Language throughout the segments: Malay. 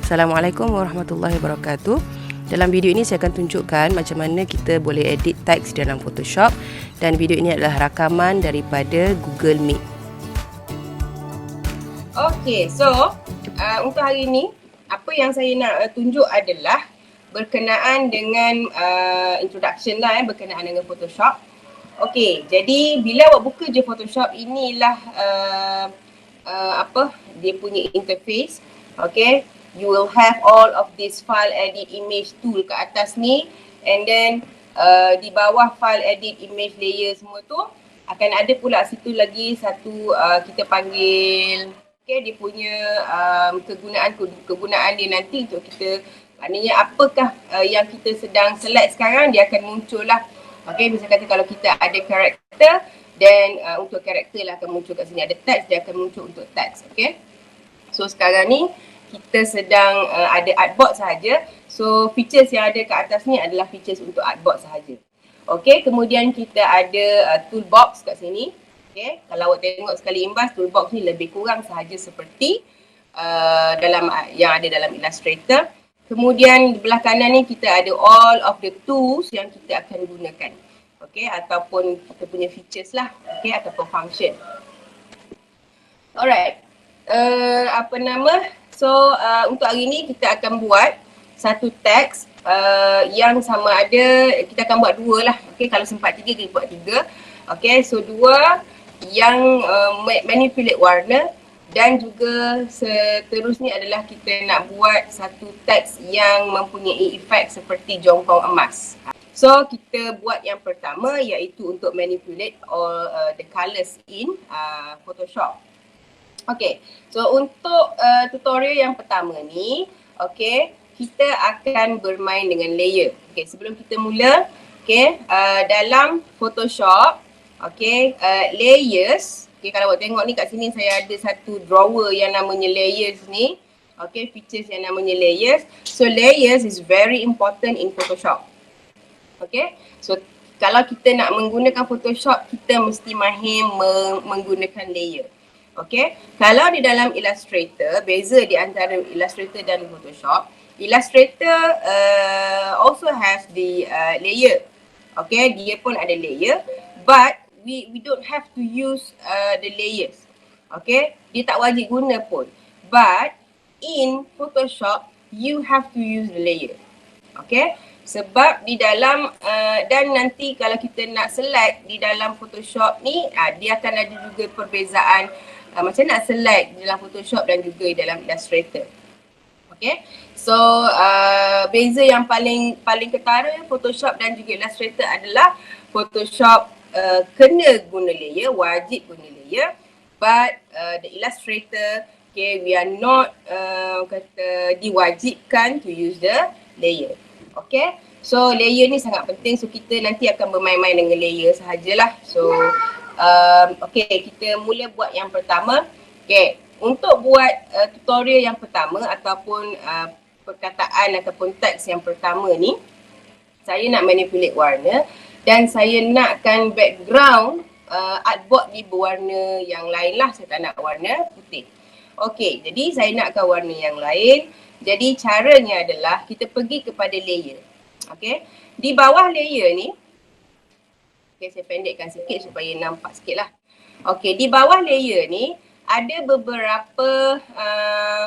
Assalamualaikum warahmatullahi wabarakatuh. Dalam video ini saya akan tunjukkan macam mana kita boleh edit teks dalam Photoshop, dan video ini adalah rakaman daripada Google Meet. Okay, so untuk hari ini apa yang saya nak tunjuk adalah berkenaan dengan introduction lah, berkenaan dengan Photoshop. Okay, jadi bila awak buka je Photoshop, inilah dia punya interface. Okay, you will have all of this file edit image tool kat atas ni, and then di bawah file edit image layer semua tu akan ada pula situ lagi satu kita panggil dia punya kegunaan dia nanti untuk kita, maknanya apakah yang kita sedang select sekarang, dia akan muncul lah. Okay, misalnya kata kalau kita ada karakter, then untuk karakter lah akan muncul kat sini. Ada text, dia akan muncul untuk text. Okay, so sekarang ni kita sedang ada artboard sahaja. So features yang ada kat atas ni adalah features untuk artboard sahaja. Okay, kemudian kita ada toolbox kat sini. Okay, kalau awak tengok sekali imbas, toolbox ni lebih kurang sahaja seperti dalam yang ada dalam Illustrator. Kemudian di belah kanan ni kita ada all of the tools yang kita akan gunakan. Okay, ataupun kita punya features lah. Okay, ataupun function. Alright. So untuk hari ni kita akan buat satu teks yang sama ada, kita akan buat dua lah. Okay, kalau sempat tiga kita buat tiga. Okay, so dua yang manipulate warna, dan juga seterusnya adalah kita nak buat satu teks yang mempunyai efek seperti jongkong emas. So kita buat yang pertama iaitu untuk manipulate all the colours in Photoshop. Okay, so untuk tutorial yang pertama ni, okay, kita akan bermain dengan layer. Okay, sebelum kita mula, okay, dalam Photoshop, okay, layers, okay, kalau awak tengok ni kat sini saya ada satu drawer yang namanya layers ni. Okay, features yang namanya layers. So layers is very important in Photoshop. Okay, so kalau kita nak menggunakan Photoshop, kita mesti mahir menggunakan layer. Okay, kalau di dalam Illustrator, beza di antara Illustrator dan Photoshop, Illustrator also has the layer. Okay, dia pun ada layer, but we don't have to use the layers. Okay, dia tak wajib guna pun. But in Photoshop, you have to use the layer. Okay, sebab di dalam dan nanti kalau kita nak select di dalam Photoshop ni, dia akan ada juga perbezaan macam nak select di dalam Photoshop dan juga di dalam Illustrator. Okay, so beza yang paling ketara Photoshop dan juga Illustrator adalah Photoshop kena guna layer, wajib guna layer, but the Illustrator, okay, we are not diwajibkan to use the layer. Okay, so layer ni sangat penting, so kita nanti akan bermain-main dengan layer sahajalah. So okay, kita mula buat yang pertama. Okay, untuk buat tutorial yang pertama ataupun perkataan ataupun teks yang pertama ni, saya nak manipulate warna dan saya nakkan background artboard ni berwarna yang lain lah. Saya tak nak warna putih. Okay, jadi saya nakkan warna yang lain. Jadi caranya adalah kita pergi kepada layer. Okay, di bawah layer ni, okay, saya pendekkan sikit supaya nampak sikit lah. Okay, di bawah layer ni ada beberapa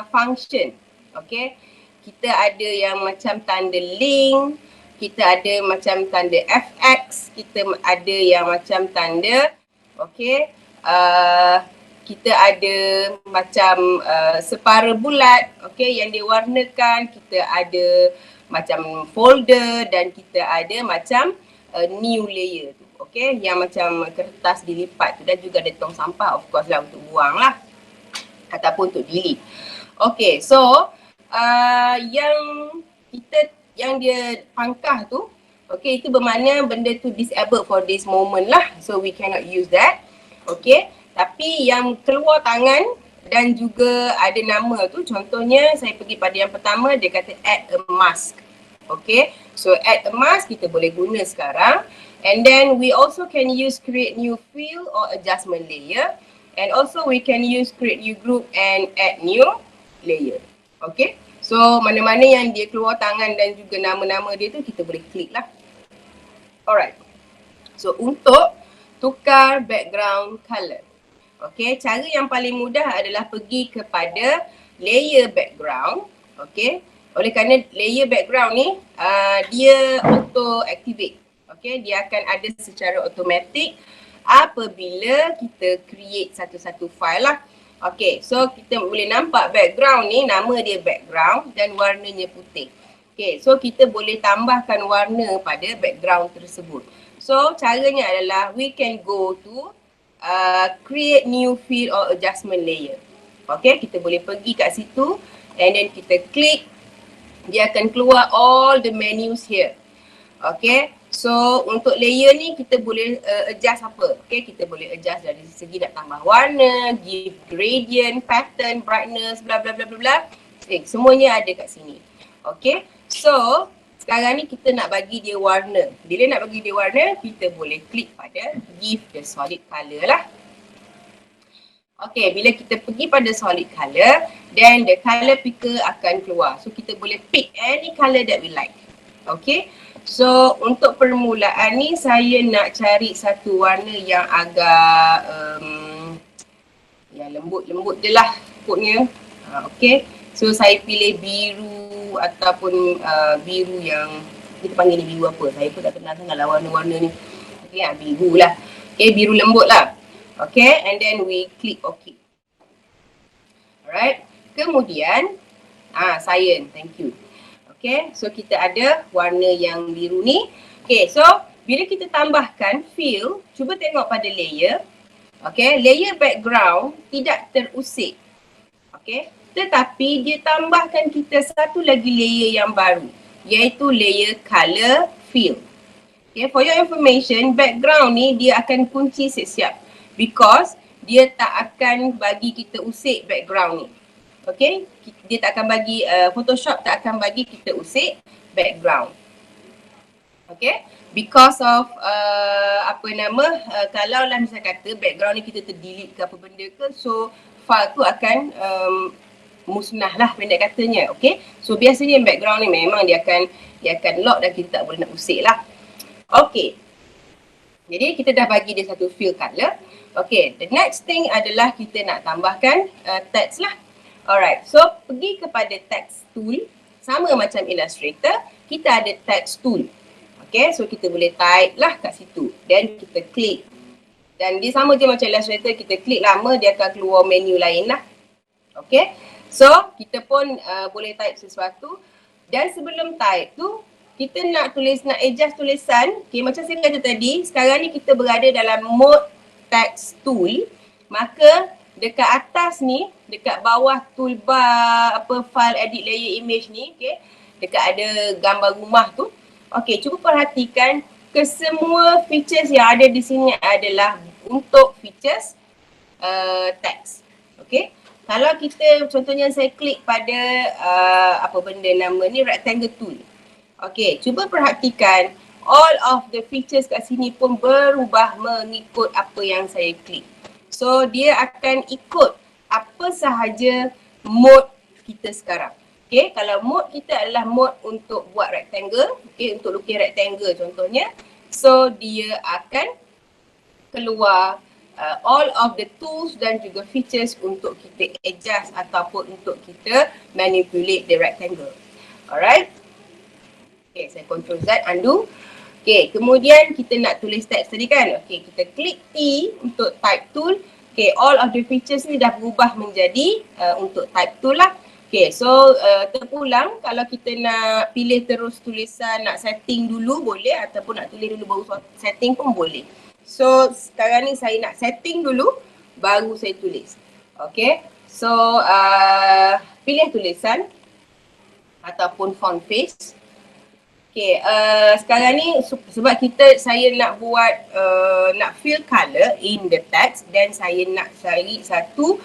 function. Okay, kita ada yang macam tanda link, kita ada macam tanda FX, kita ada yang macam tanda, okay, kita ada macam separa bulat, okay, yang diwarnakan, kita ada macam folder, dan kita ada macam new layer tu, okay, yang macam kertas dilipat tu, dan juga ada tong sampah of course lah untuk buang lah ataupun untuk delete. Okay, so yang dia pangkah tu, okay, itu bermakna benda tu disabled for this moment lah, so we cannot use that. Okay, tapi yang keluar tangan dan juga ada nama tu, contohnya saya pergi pada yang pertama, dia kata add a mask. Okay, so add a mask kita boleh guna sekarang. And then we also can use create new fill or adjustment layer. And also we can use create new group and add new layer. Okay, So mana-mana yang dia keluar tangan dan juga nama-nama dia tu kita boleh klik lah. Alright. So untuk tukar background color. Okay, cara yang paling mudah adalah pergi kepada layer background. Okay, oleh kerana layer background ni dia auto activate. Okay, dia akan ada secara automatik apabila kita create satu-satu file lah. Okay, so kita boleh nampak background ni, nama dia background dan warnanya putih. Okay, so kita boleh tambahkan warna pada background tersebut. So caranya adalah we can go to create new field or adjustment layer. Okay, kita boleh pergi kat situ and then kita klik, dia akan keluar all the menus here. Okay, so untuk layer ni kita boleh adjust apa? Okay, kita boleh adjust dari segi nak tambah warna, give gradient, pattern, brightness, bla bla bla bla bla. Semuanya ada kat sini. Okay, so sekarang ni kita nak bagi dia warna. Bila nak bagi dia warna, kita boleh klik pada give the solid color lah. Okay, bila kita pergi pada solid color, then the color picker akan keluar. So kita boleh pick any color that we like. Okay, so untuk permulaan ni saya nak cari satu warna yang agak yang lembut-lembut je lah pokoknya. Okay, so saya pilih biru ataupun biru yang kita panggil ni biru apa, saya pun tak kenal sangat lah warna-warna ni. Okay, biru lah. Okay, biru lembut lah. Okay, and then we click OK. Alright, kemudian cyan, thank you. Okay, so kita ada warna yang biru ni. Okay, so bila kita tambahkan fill, cuba tengok pada layer. Okay, layer background tidak terusik. Okay, tetapi dia tambahkan kita satu lagi layer yang baru, iaitu layer color fill. Okay, for your information, background ni dia akan kunci siap-siap because dia tak akan bagi kita usik background ni. Okay, dia tak akan bagi, Photoshop tak akan bagi kita usik background. Okay, because of kalau lah misal kata background ni kita terdelete ke apa benda ke, so file tu akan musnah lah pendek katanya. Okay, so biasanya background ni memang dia akan lock dan kita tak boleh nak usik lah. Okay, jadi kita dah bagi dia satu fill color. Okay, the next thing adalah kita nak tambahkan text lah. Alright, so pergi kepada text tool, sama macam Illustrator, kita ada text tool. Okay, so kita boleh type lah kat situ, then kita klik. Dan dia sama je macam Illustrator, kita klik lama dia akan keluar menu lain lah. Okay, so kita pun boleh type sesuatu. Dan sebelum type tu, kita nak adjust tulisan. Okay, macam saya kata tadi, sekarang ni kita berada dalam mode text tool. Maka dekat atas ni, dekat bawah toolbar file edit layer image ni, okay, dekat ada gambar rumah tu. Okay, cuba perhatikan kesemua features yang ada di sini adalah untuk features text. Okay, kalau kita contohnya saya klik pada apa benda nama ni, rectangle tool. Okay, cuba perhatikan all of the features kat sini pun berubah mengikut apa yang saya klik. So dia akan ikut apa sahaja mode kita sekarang. Okay, kalau mode kita adalah mode untuk buat rectangle, okay, untuk lukis rectangle contohnya, so dia akan keluar all of the tools dan juga features untuk kita adjust ataupun untuk kita manipulate the rectangle. Alright. Okay, saya control Z, undo. Okay, kemudian kita nak tulis teks tadi kan. Okay, kita klik T untuk type tool. Okay, all of the features ni dah berubah menjadi untuk type tool lah. Okay, so terpulang kalau kita nak pilih terus tulisan, nak setting dulu boleh ataupun nak tulis dulu baru setting pun boleh. So sekarang ni saya nak setting dulu baru saya tulis. Okay, so pilih tulisan ataupun font face. Okay, sekarang ni sebab saya nak buat, nak fill color in the text dan saya nak cari satu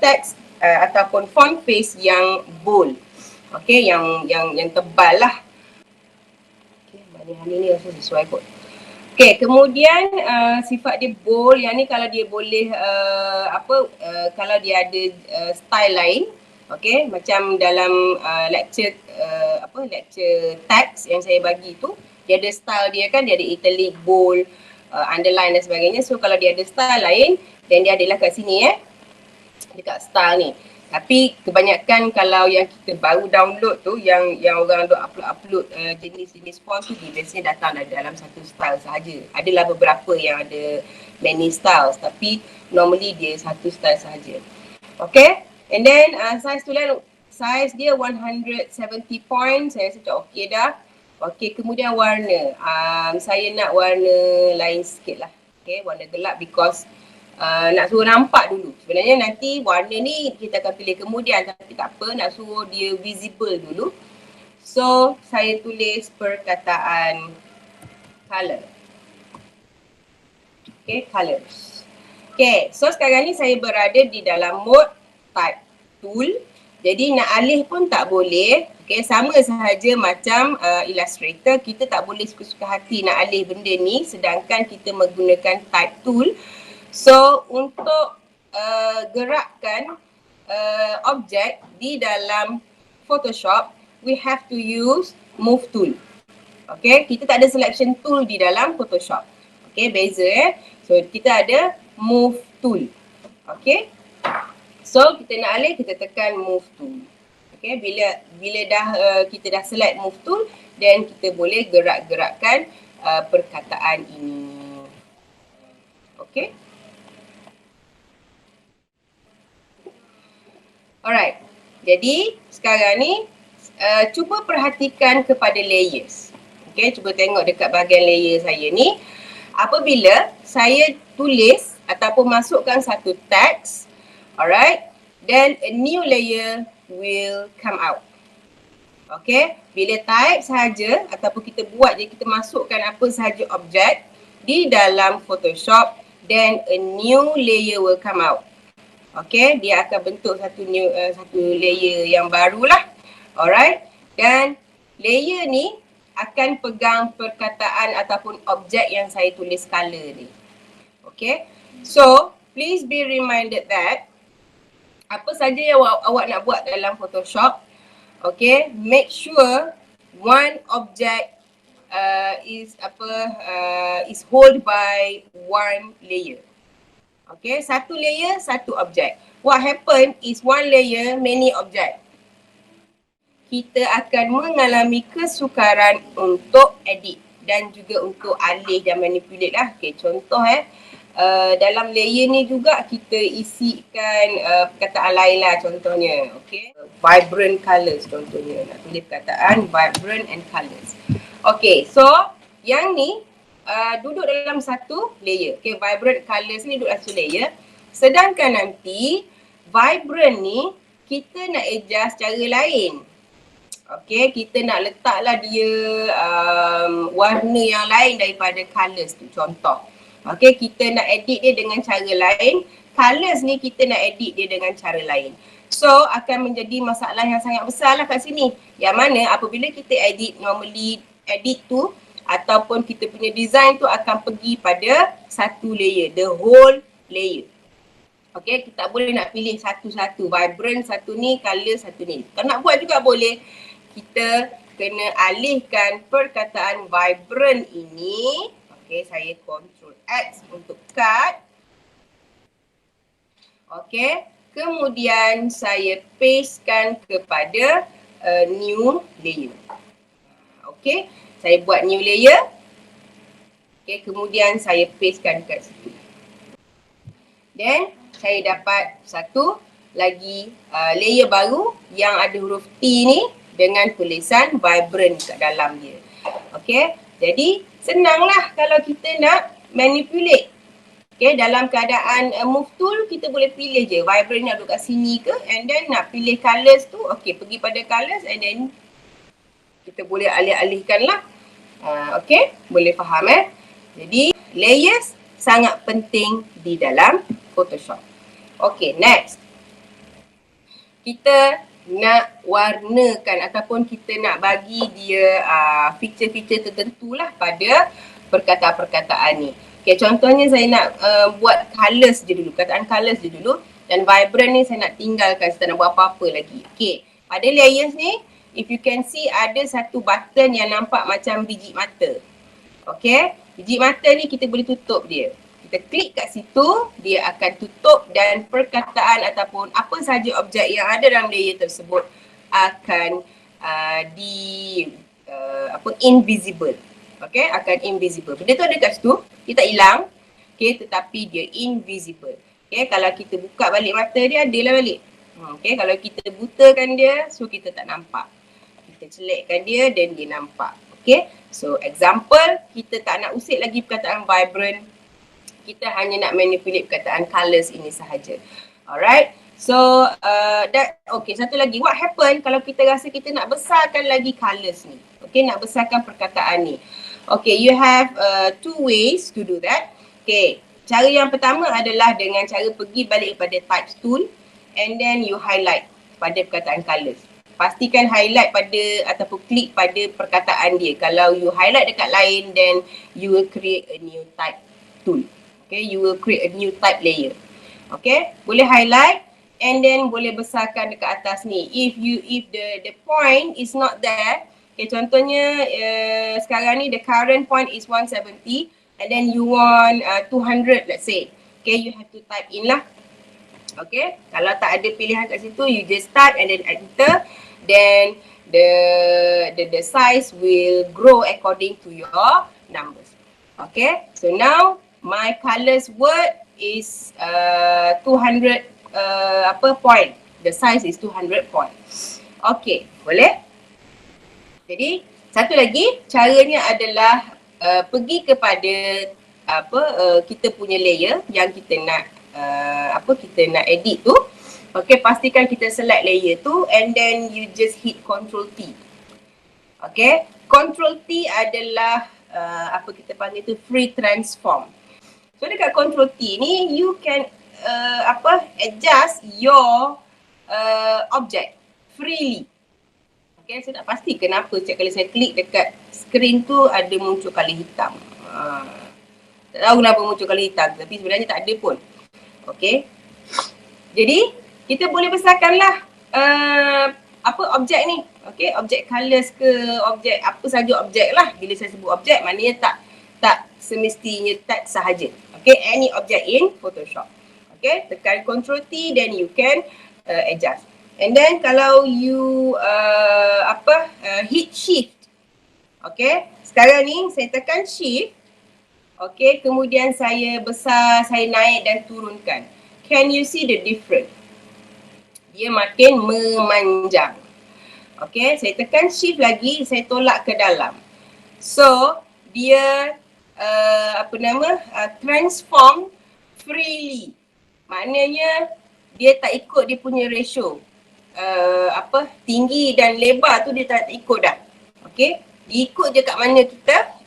text ataupun font face yang bold. Okay, yang tebal lah. Okay, mana ni rasa sesuai kot. Okay, kemudian sifat dia bold, yang ni kalau dia boleh kalau dia ada style lain. Okay, macam dalam lecture text yang saya bagi tu, dia ada style dia kan, dia ada italic, bold, underline dan sebagainya. So kalau dia ada style lain, dan dia adalah kat sini dekat style ni. Tapi kebanyakan kalau yang kita baru download tu, yang orang upload jenis-jenis font tu, dia biasanya datang dalam satu style sahaja. Adalah beberapa yang ada many styles, tapi normally dia satu style sahaja. Okay, and then size tulen, size dia 170 point, saya rasa macam okey dah. Okay, kemudian warna, saya nak warna lain sikit lah. Okay, warna gelap because nak suruh nampak dulu. Sebenarnya nanti warna ni kita akan pilih kemudian, tapi tak apa, nak suruh dia visible dulu. So, saya tulis perkataan color. Okay, colors. Okay, so sekarang ni saya berada di dalam mode type tool. Jadi nak alih pun tak boleh. Okay, sama sahaja macam Illustrator, kita tak boleh suka-suka hati nak alih benda ni sedangkan kita menggunakan type tool. So untuk gerakkan objek di dalam Photoshop, we have to use move tool. Okay, kita tak ada selection tool di dalam Photoshop. Okay, beza So kita ada move tool. Okay, so kita nak alih, kita tekan move tool. Okay, bila dah kita dah select move tool, then kita boleh gerak-gerakkan perkataan ini. Okay. Alright, jadi sekarang ni cuba perhatikan kepada layers. Okay, cuba tengok dekat bahagian layer saya ni. Apabila saya tulis ataupun masukkan satu teks, alright, then a new layer will come out. Okay, bila type sahaja ataupun kita buat je, kita masukkan apa sahaja objek di dalam Photoshop, then a new layer will come out. Okay, dia akan bentuk satu layer yang barulah. Alright, dan layer ni akan pegang perkataan ataupun objek yang saya tulis color ni. Okay, so please be reminded that apa saja yang awak nak buat dalam Photoshop, okay, make sure one object is hold by one layer. Okay, satu layer, satu objek. What happen is one layer, many object. Kita akan mengalami kesukaran untuk edit dan juga untuk alih dan manipulate lah. Okay, contoh dalam layer ni juga kita isikan perkataan lain lah contohnya. Okay, vibrant colours contohnya. Nak tulis perkataan vibrant and colours. Okay, so yang ni duduk dalam satu layer. Okay, vibrant colours ni duduk dalam satu layer. Sedangkan nanti vibrant ni kita nak adjust cara lain. Okay, kita nak letaklah dia warna yang lain daripada colours tu, contoh. Okay, kita nak edit dia dengan cara lain. Colours ni kita nak edit dia dengan cara lain. So, akan menjadi masalah yang sangat besar lah kat sini. Yang mana apabila kita edit, normally edit tu ataupun kita punya design tu akan pergi pada satu layer, the whole layer. Okay, kita tak boleh nak pilih satu-satu, vibrant satu ni, colour satu ni. Kalau nak buat juga boleh. Kita kena alihkan perkataan vibrant ini. Okay, saya Ctrl X untuk cut. Okay, kemudian saya pastekan kepada new layer. Okay, saya buat new layer. Okay, kemudian saya pastekan kat situ. Then, saya dapat satu lagi layer baru yang ada huruf T ni dengan tulisan vibrant kat dalam dia. Okay, jadi senanglah kalau kita nak manipulate. Okay, dalam keadaan move tool kita boleh pilih je vibrant nak duduk kat sini ke, and then nak pilih colours tu, okay, pergi pada colours and then kita boleh alih-alihkan lah. Okay, boleh faham Jadi layers sangat penting di dalam Photoshop. Okay, next. Kita nak warnakan ataupun kita nak bagi dia feature-feature tertentu lah pada perkataan-perkataan ni. Okay, contohnya saya nak buat colours je dulu, perkataan colours je dulu. Dan vibrant ni saya nak tinggalkan, saya tak nak buat apa-apa lagi. Okay, pada layers ni, if you can see ada satu button yang nampak macam biji mata. Okay, biji mata ni kita boleh tutup dia. Kita klik kat situ, dia akan tutup dan perkataan ataupun apa sahaja objek yang ada dalam layer tersebut akan invisible. Okay, akan invisible. Benda tu ada kat situ, dia tak hilang. Okay, tetapi dia invisible. Okay, kalau kita buka balik mata dia, adalah balik. Okay, kalau kita butakan dia, so kita tak nampak. Kita celikkan dia dan dia nampak. Okay, so example, kita tak nak usik lagi perkataan vibrant. Kita hanya nak manipulate perkataan colours ini sahaja. Alright, so okay, satu lagi, what happen kalau kita rasa kita nak besarkan lagi colours ni. Okay, nak besarkan perkataan ni. Okay, you have two ways to do that. Okay, cara yang pertama adalah dengan cara pergi balik kepada types tool and then you highlight pada perkataan colours. Pastikan highlight pada ataupun klik pada perkataan dia. Kalau you highlight dekat lain, then you will create a new type tool. Okay, you will create a new type layer. Okay, boleh highlight and then boleh besarkan dekat atas ni. If the point is not there, okay, contohnya sekarang ni the current point is 170 and then you want 200 let's say. Okay, you have to type in lah. Okay, kalau tak ada pilihan kat situ, you just start and then enter. Then the size will grow according to your numbers. Okay, so now my colours word is 200 point. The size is 200 point. Okay, boleh? Jadi satu lagi caranya adalah pergi kepada kita punya layer yang kita nak kita nak edit tu. Okay, pastikan kita select layer tu and then you just hit Ctrl T. Okay, Ctrl T adalah kita panggil tu free transform. So dekat Ctrl T ni you can adjust your object freely. Okay, saya tak pasti kenapa setiap kali saya klik dekat screen tu ada muncul colour hitam. Tak tahu kenapa muncul colour hitam, tapi sebenarnya tak ada pun. Okay, jadi kita boleh besarkanlah objek ni. Okay, objek colours ke, objek apa saja objek lah. Bila saya sebut objek, maknanya tak semestinya text sahaja. Okay, any object in Photoshop. Okay, tekan Ctrl T, then you can adjust. And then kalau you hit shift. Okay, sekarang ni saya tekan shift. Okay, kemudian saya besar, saya naik dan turunkan. Can you see the difference? Dia makin memanjang. Okay, saya tekan shift lagi, saya tolak ke dalam. So, dia transform freely. Maknanya dia tak ikut dia punya ratio. Tinggi dan lebar tu dia tak ikut dah. Okay, dia ikut je kat mana kita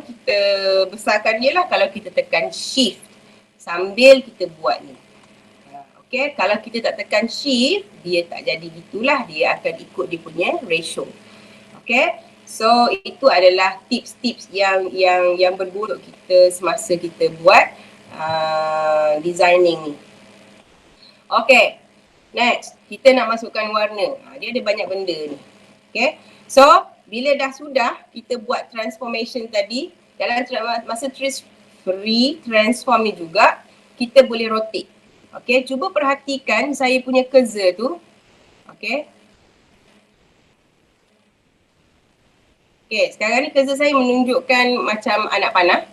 kita besarkan dia lah kalau kita tekan shift sambil kita buat ni. Okay, kalau kita tak tekan shift, dia tak jadi gitulah, dia akan ikut dia punya ratio. Okay, so itu adalah tips-tips yang berguna untuk kita semasa kita buat designing ni. Okay, next kita nak masukkan warna. Dia ada banyak benda ni. Okay, so bila dah sudah kita buat transformation tadi, dalam masa free transform ni juga kita boleh rotate. Okay, cuba perhatikan saya punya cursor tu. Okay. Okay, sekarang ni cursor saya menunjukkan macam anak panah.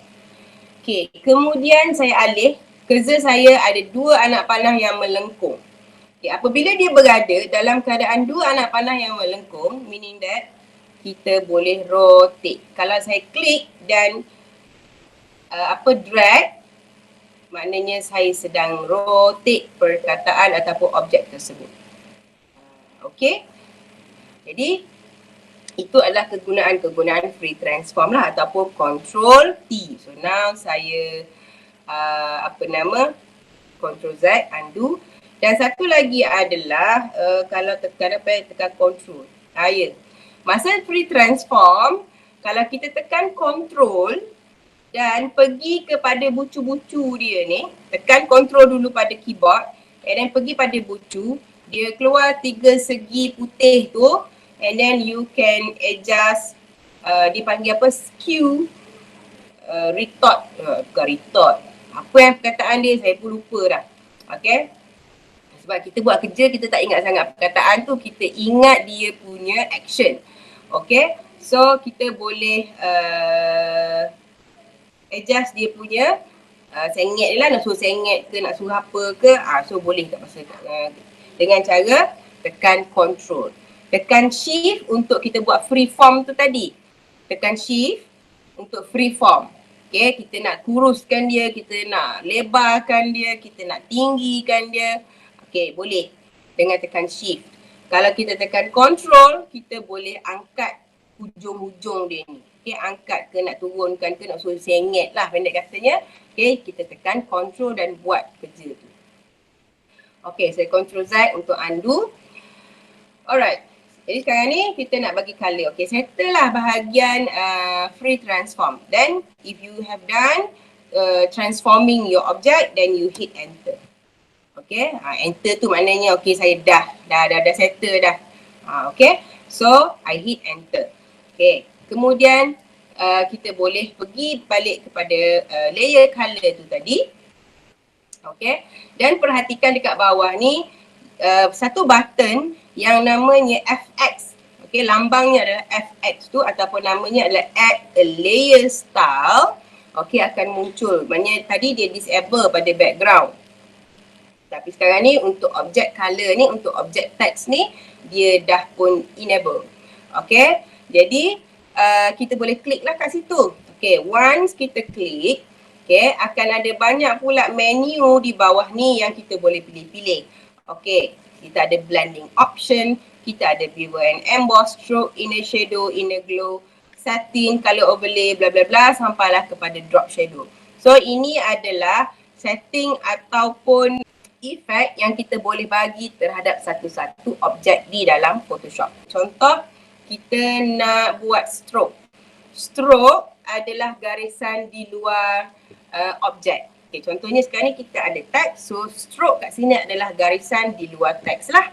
Okay, kemudian saya alih, cursor saya ada dua anak panah yang melengkung. Okay, apabila dia berada dalam keadaan dua anak panah yang melengkung, meaning that kita boleh rotate. Kalau saya klik dan drag, maknanya saya sedang rotate perkataan ataupun objek tersebut. Okay. Jadi itu adalah kegunaan free transform lah ataupun Ctrl T. So now saya Ctrl Z, undo. Dan satu lagi adalah kalau tekan Ctrl. Masa free transform, kalau kita tekan Ctrl dan pergi kepada bucu-bucu dia ni, tekan control dulu pada keyboard and then pergi pada bucu, dia keluar 3 segi putih tu and then you can adjust dipanggil apa, skew, retort, bukan retort, apa yang perkataan dia saya pun lupa dah. Okay, sebab kita buat kerja kita tak ingat sangat perkataan tu, kita ingat dia punya action. Okay, so kita boleh adjust dia punya sengit dia lah, nak suruh sengit ke, nak suruh apa ke, so boleh tak masa dengan cara tekan control. Tekan shift untuk kita buat free form tu tadi. Tekan shift untuk free form. Okay, kita nak kuruskan dia, kita nak lebarkan dia, kita nak tinggikan dia. Okay, boleh dengan tekan shift. Kalau kita tekan control, kita boleh angkat hujung-hujung dia ni. Okay, angkat ke, nak turunkan ke, nak suruh sengit lah pendek katanya. Okay, kita tekan control dan buat kerja tu. Okay, saya control Z untuk undo. Alright, jadi sekarang ni kita nak bagi colour. Okay, settle lah bahagian free transform. Then if you have done transforming your object, then you hit enter. Okay, enter tu maknanya okay saya dah settle dah. Okay, so I hit enter. Okay, kemudian kita boleh pergi balik kepada layer colour tu tadi. Okay, dan perhatikan dekat bawah ni satu button yang namanya FX. Okay, lambangnya adalah FX tu ataupun namanya adalah add a layer style. Okay, akan muncul. Maknanya tadi dia disable pada background. Tapi sekarang ni untuk objek color ni, untuk objek text ni, dia dah pun enable. Okay, jadi kita boleh klik lah kat situ. Okay, once kita klik, okay, akan ada banyak pula menu di bawah ni yang kita boleh pilih-pilih. Okay, kita ada blending option, kita ada bevel and emboss, stroke, inner shadow, inner glow, satin, color overlay, bla bla bla, sampailah kepada drop shadow. So ini adalah setting ataupun efek yang kita boleh bagi terhadap satu-satu objek di dalam Photoshop. Contoh, kita nak buat stroke. Stroke adalah garisan di luar objek. Okay, contohnya sekarang ni kita ada teks, so stroke kat sini adalah garisan di luar teks lah.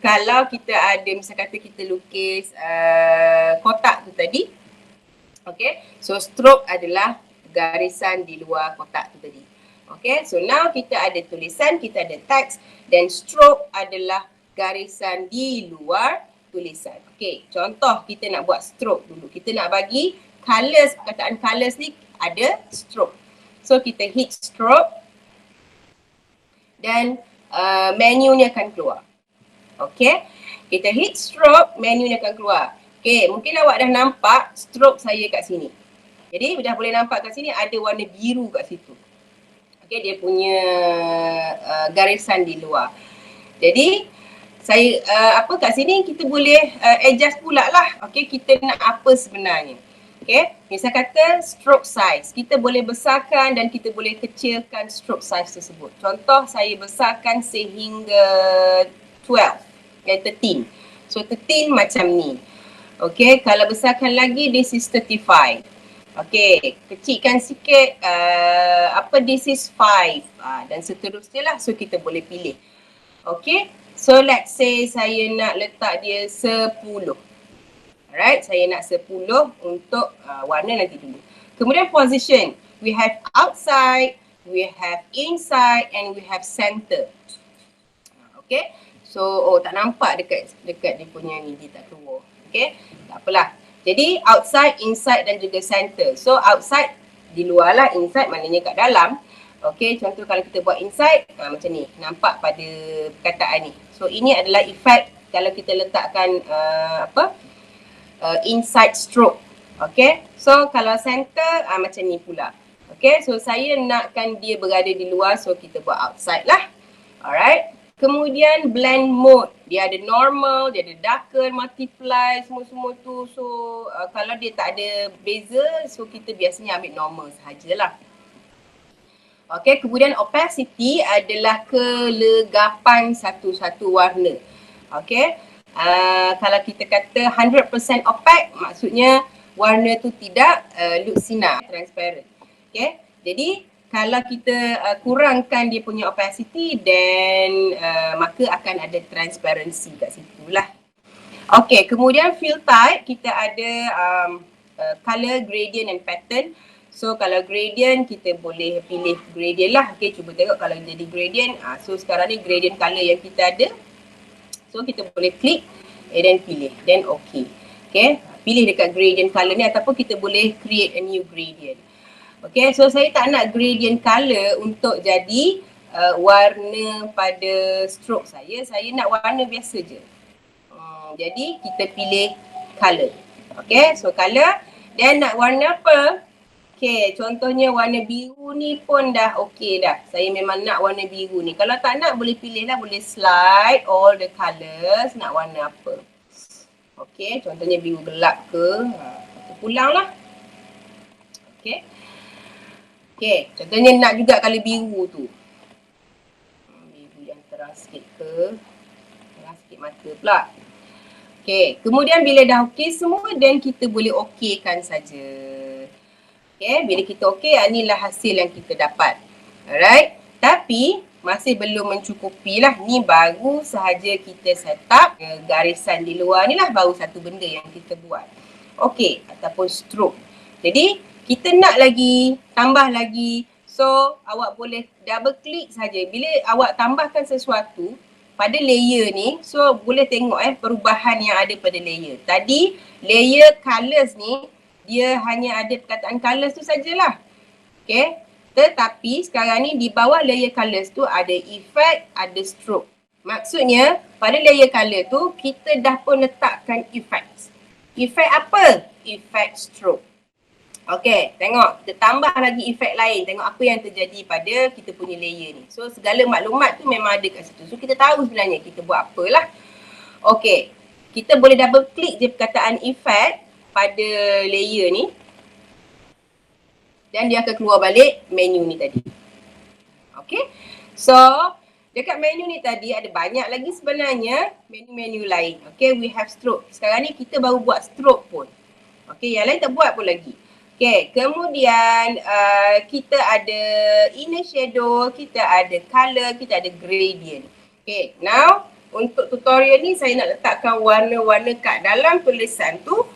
Kalau kita ada, misal kata kita lukis kotak tu tadi, okay, so stroke adalah garisan di luar kotak tu tadi. Okay, so now kita ada tulisan, kita ada teks dan stroke adalah garisan di luar tulisan. Okay, contoh kita nak buat stroke dulu. Kita nak bagi colours, perkataan colours ni ada stroke. So kita hit stroke dan menu ni akan keluar. Okay, kita hit stroke, menu ni akan keluar. Okay, mungkin awak dah nampak stroke saya kat sini. Jadi dah boleh nampak kat sini ada warna biru kat situ. Okay, dia punya garisan di luar. Jadi saya apa kat sini kita boleh adjust pula lah. Okay, kita nak apa sebenarnya. Okay, misal kata stroke size. Kita boleh besarkan dan kita boleh kecilkan stroke size tersebut. Contoh saya besarkan sehingga 13. So 13 macam ni. Okay, kalau besarkan lagi this is 35. Okay, kecilkan sikit this is 5 dan seterusnya lah. So kita boleh pilih. Okay, so let's say saya nak letak dia 10. Alright, saya nak 10 untuk warna nanti dulu. Kemudian position, we have outside, we have inside and we have center. Okay, so tak nampak dekat dia punya ni, dia tak keluar. Okay, tak apalah. Jadi outside, inside dan juga center. So outside di luar lah, inside maknanya kat dalam. Okay, contoh kalau kita buat inside, macam ni, nampak pada perkataan ni. So ini adalah efek kalau kita letakkan inside stroke. Okay, so kalau center macam ni pula. Okay, so saya nakkan dia berada di luar, so kita buat outside lah. Alright. Kemudian blend mode, dia ada normal, dia ada darker, multiply, semua-semua tu. So kalau dia tak ada beza, so kita biasanya ambil normal sahajalah. Okay, kemudian opacity adalah kelegapan satu-satu warna. Okay, kalau kita kata 100% opaque, maksudnya warna tu tidak look sinar, transparent. Okay, jadi kalau kita kurangkan dia punya opacity, then maka akan ada transparency kat situ lah. Okay, kemudian fill type kita ada color, gradient and pattern. So kalau gradient kita boleh pilih gradient lah. Okay, cuba tengok kalau jadi gradient. So sekarang ni gradient color yang kita ada. So kita boleh klik and then pilih, then okay. Okay, pilih dekat gradient color ni ataupun kita boleh create a new gradient. Okay, so saya tak nak gradient color untuk jadi warna pada stroke saya. Saya nak warna biasa je. Jadi kita pilih color. Okay, so color. Dan nak warna apa? Okay, contohnya warna biru ni pun dah okay dah. Saya memang nak warna biru ni. Kalau tak nak boleh pilih lah, boleh slide all the colours. Nak warna apa? Okay, contohnya biru gelap ke. Pulang lah. Okay. Okay, contohnya nak juga colour biru tu. Biru yang terang sikit ke. Terang sikit mata pula. Okay, kemudian bila dah okey semua, then kita boleh okeykan saja. Okay, bila kita okey, inilah hasil yang kita dapat. Alright, tapi masih belum mencukupi lah. Ni baru sahaja kita set up garisan di luar ni lah, baru satu benda yang kita buat. Okay, ataupun stroke. Jadi, kita nak lagi, tambah lagi. So, awak boleh double klik saja. Bila awak tambahkan sesuatu pada layer ni, so boleh tengok perubahan yang ada pada layer. Tadi layer colors ni dia hanya ada perkataan colors tu sajalah. Okay. Tetapi sekarang ni di bawah layer colors tu ada effect, ada stroke. Maksudnya pada layer color tu kita dah pun letakkan effect. Effect apa? Effect stroke. Okay, tengok, kita tambah lagi efek lain. Tengok apa yang terjadi pada kita punya layer ni. So, segala maklumat tu memang ada kat situ. So, kita tahu sebenarnya kita buat apalah. Okay, kita boleh double klik je perkataan efek pada layer ni. Dan dia akan keluar balik menu ni tadi. Okay, so dekat menu ni tadi ada banyak lagi sebenarnya menu-menu lain. Okay, we have stroke. Sekarang ni kita baru buat stroke pun. Okay, yang lain tak buat pun lagi. Okay, kemudian kita ada inner shadow, kita ada color, kita ada gradient. Okay, now untuk tutorial ni saya nak letakkan warna-warna kat dalam tulisan tu,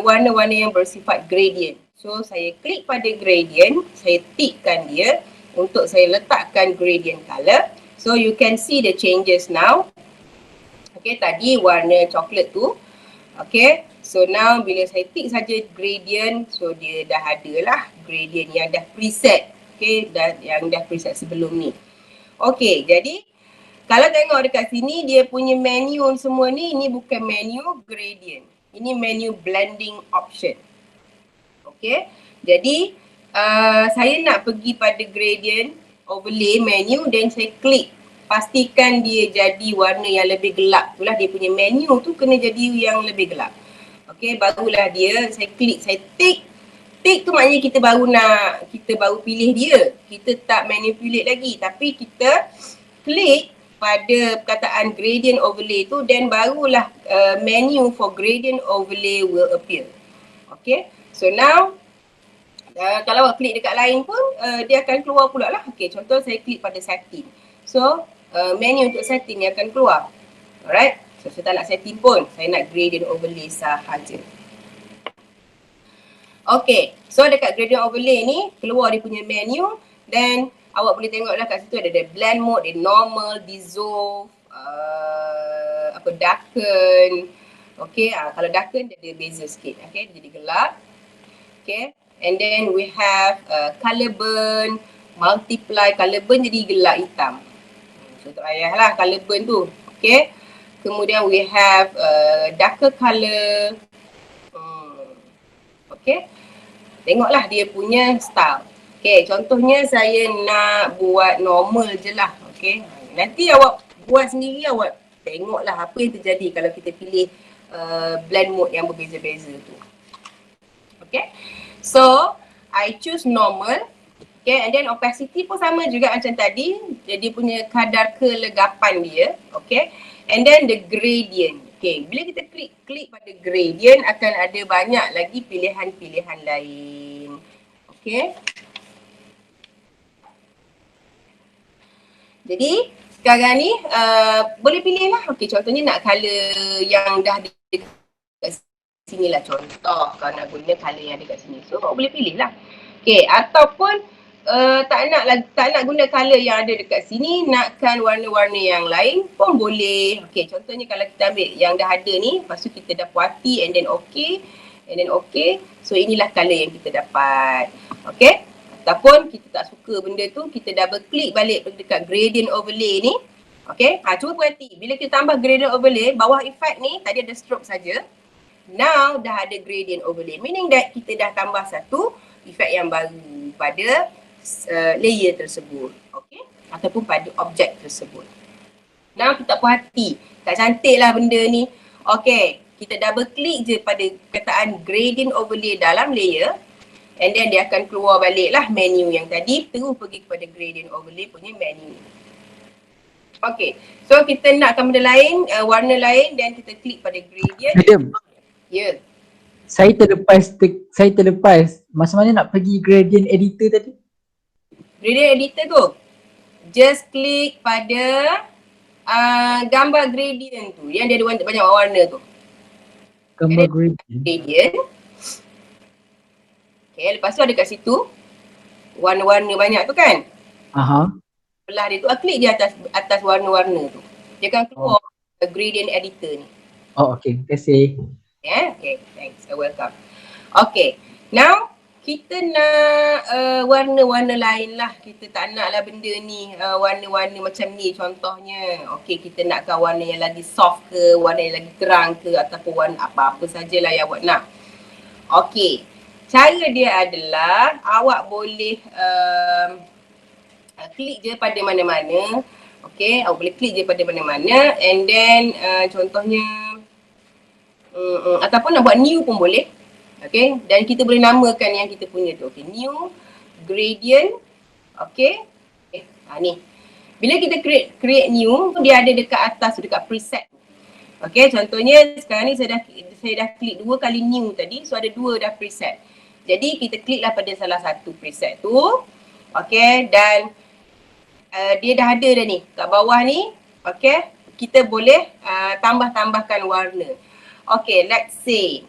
warna-warna yang bersifat gradient. So saya klik pada gradient, saya tickkan dia untuk saya letakkan gradient color. So you can see the changes now. Okay, tadi warna coklat tu. Okay, so now bila saya tick saja gradient, so dia dah ada lah gradient yang dah preset. Okay, yang dah preset sebelum ni. Okay, jadi kalau tengok dekat sini dia punya menu semua ni, ini bukan menu gradient. Ini menu blending option. Okay, jadi saya nak pergi pada gradient overlay menu dan saya klik. Pastikan dia jadi warna yang lebih gelap. Itulah dia punya menu tu kena jadi yang lebih gelap. Okey, barulah dia saya klik, saya tick. Tick tu maknanya kita baru pilih dia. Kita tak manipulate lagi, tapi kita klik pada perkataan gradient overlay tu dan barulah menu for gradient overlay will appear. Okey. So now kalau awak klik dekat lain pun dia akan keluar pula lah. Okey, contoh saya klik pada setting. So menu untuk setting ni akan keluar. Alright. So saya tak nak setting pun. Saya nak gradient overlay sahaja. Okay. So dekat gradient overlay ni keluar dia punya menu. Dan awak boleh tengoklah kat situ ada blend mode, ada normal, dissolve, darken. Okay. Kalau darken dia ada beza sikit. Okay. Dia jadi gelap. Okay. And then we have color burn, multiply, color burn jadi gelap hitam. So tak payahlah color burn tu. Okay. Kemudian we have darker color. Okay. Tengoklah dia punya style. Okay. Contohnya saya nak buat normal je lah. Okay. Nanti awak buat sendiri, awak tengoklah apa yang terjadi kalau kita pilih blend mode yang berbeza-beza tu. Okay. So I choose normal. Okay, and then opacity pun sama juga macam tadi. Jadi punya kadar kelegapan dia. Okay. And then the gradient. Okay, bila kita klik pada gradient akan ada banyak lagi pilihan-pilihan lain. Okay. Jadi sekarang ni boleh pilih lah. Okay, contohnya nak colour yang dah ada kat sini lah. Contoh kalau nak guna colour yang ada kat sini. So kau boleh pilih lah. Okay, ataupun tak nak guna colour yang ada dekat sini, nakkan warna-warna yang lain pun boleh. Okay, contohnya kalau kita ambil yang dah ada ni, lepas tu kita dah puati and then okay. So inilah colour yang kita dapat. Okay. Ataupun kita tak suka benda tu, kita double klik balik dekat gradient overlay ni. Okay, cuba perhati. Bila kita tambah gradient overlay, bawah effect ni tadi ada stroke saja. Now dah ada gradient overlay. Meaning that kita dah tambah satu effect yang baru pada layer tersebut. Okay, ataupun pada objek tersebut. Now kita perhati. Tak cantik lah benda ni. Okay, kita double klik je pada kataan gradient overlay dalam layer. And then dia akan keluar balik lah menu yang tadi, terus pergi kepada gradient overlay punya menu. Okay, so kita nakkan benda lain, warna lain, dan kita klik pada gradient. Madam, Ya. saya terlepas. Macam mana nak pergi gradient editor tadi? Gradient editor tu, just klik pada gambar gradient tu, yang dia ada banyak warna tu. Gambar gradient. Gradient. Okay, lepas tu ada kat situ warna-warna banyak tu kan. Aha. Belah dia tu, klik je atas warna-warna tu. Dia akan keluar gradient editor ni. Oh, okay. Terima kasih. Okay, thanks. Welcome. Okay, now kita nak warna-warna lain lah. Kita tak nak lah benda ni warna-warna macam ni contohnya. Okay, kita nakkan warna yang lagi soft ke, warna yang lagi terang ke, ataupun warna apa-apa sajalah yang awak nak. Okay, cara dia adalah awak boleh klik je pada mana-mana. Okay, awak boleh klik je pada mana-mana and then contohnya ataupun nak buat new pun boleh. Okay, dan kita boleh namakan yang kita punya tu. Okay, new gradient. Okay, ni. Bila kita create new, dia ada dekat atas, dekat preset. Okay, contohnya sekarang ni saya dah klik 2 kali new tadi. So ada 2 dah preset. Jadi kita kliklah pada salah satu preset tu. Okay, dan dia dah ada dah ni kat bawah ni. Okay, kita boleh tambah-tambahkan warna. Okay, let's say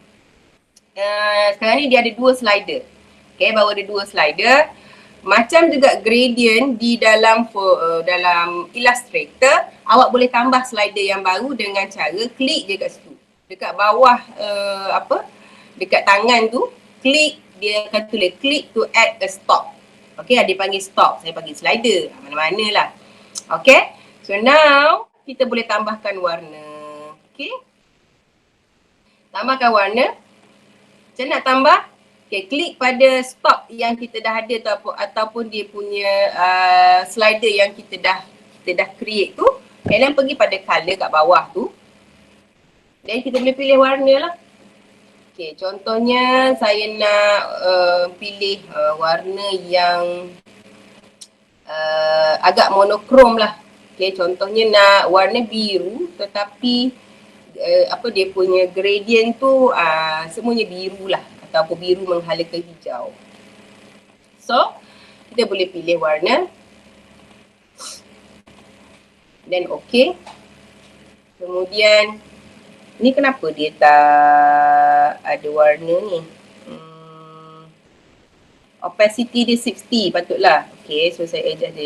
sekarang ni dia ada 2 slider. Okay, baru ada 2 slider. Macam juga gradient di dalam Illustrator, awak boleh tambah slider yang baru dengan cara klik je kat situ. Dekat bawah dekat tangan tu, klik, dia akan tulis click to add a stop. Okay, dia panggil stop, saya panggil slider, mana-mana lah. Okay, so now kita boleh tambahkan warna. Okay, tambahkan warna. Macam nak tambah? Okay, klik pada stop yang kita dah ada tu, ataupun dia punya slider yang kita dah create tu. And then pergi pada color kat bawah tu. Dan kita boleh pilih warna lah. Okay, contohnya saya nak pilih warna yang agak monokrom lah. Okay, contohnya nak warna biru tetapi dia punya gradient tu semuanya biru lah. Ataupun biru menghala ke hijau. So, kita boleh pilih warna. Dan okay. Kemudian, ni kenapa dia tak ada warna ni? Opacity dia 60 patutlah. Okay, so saya adjust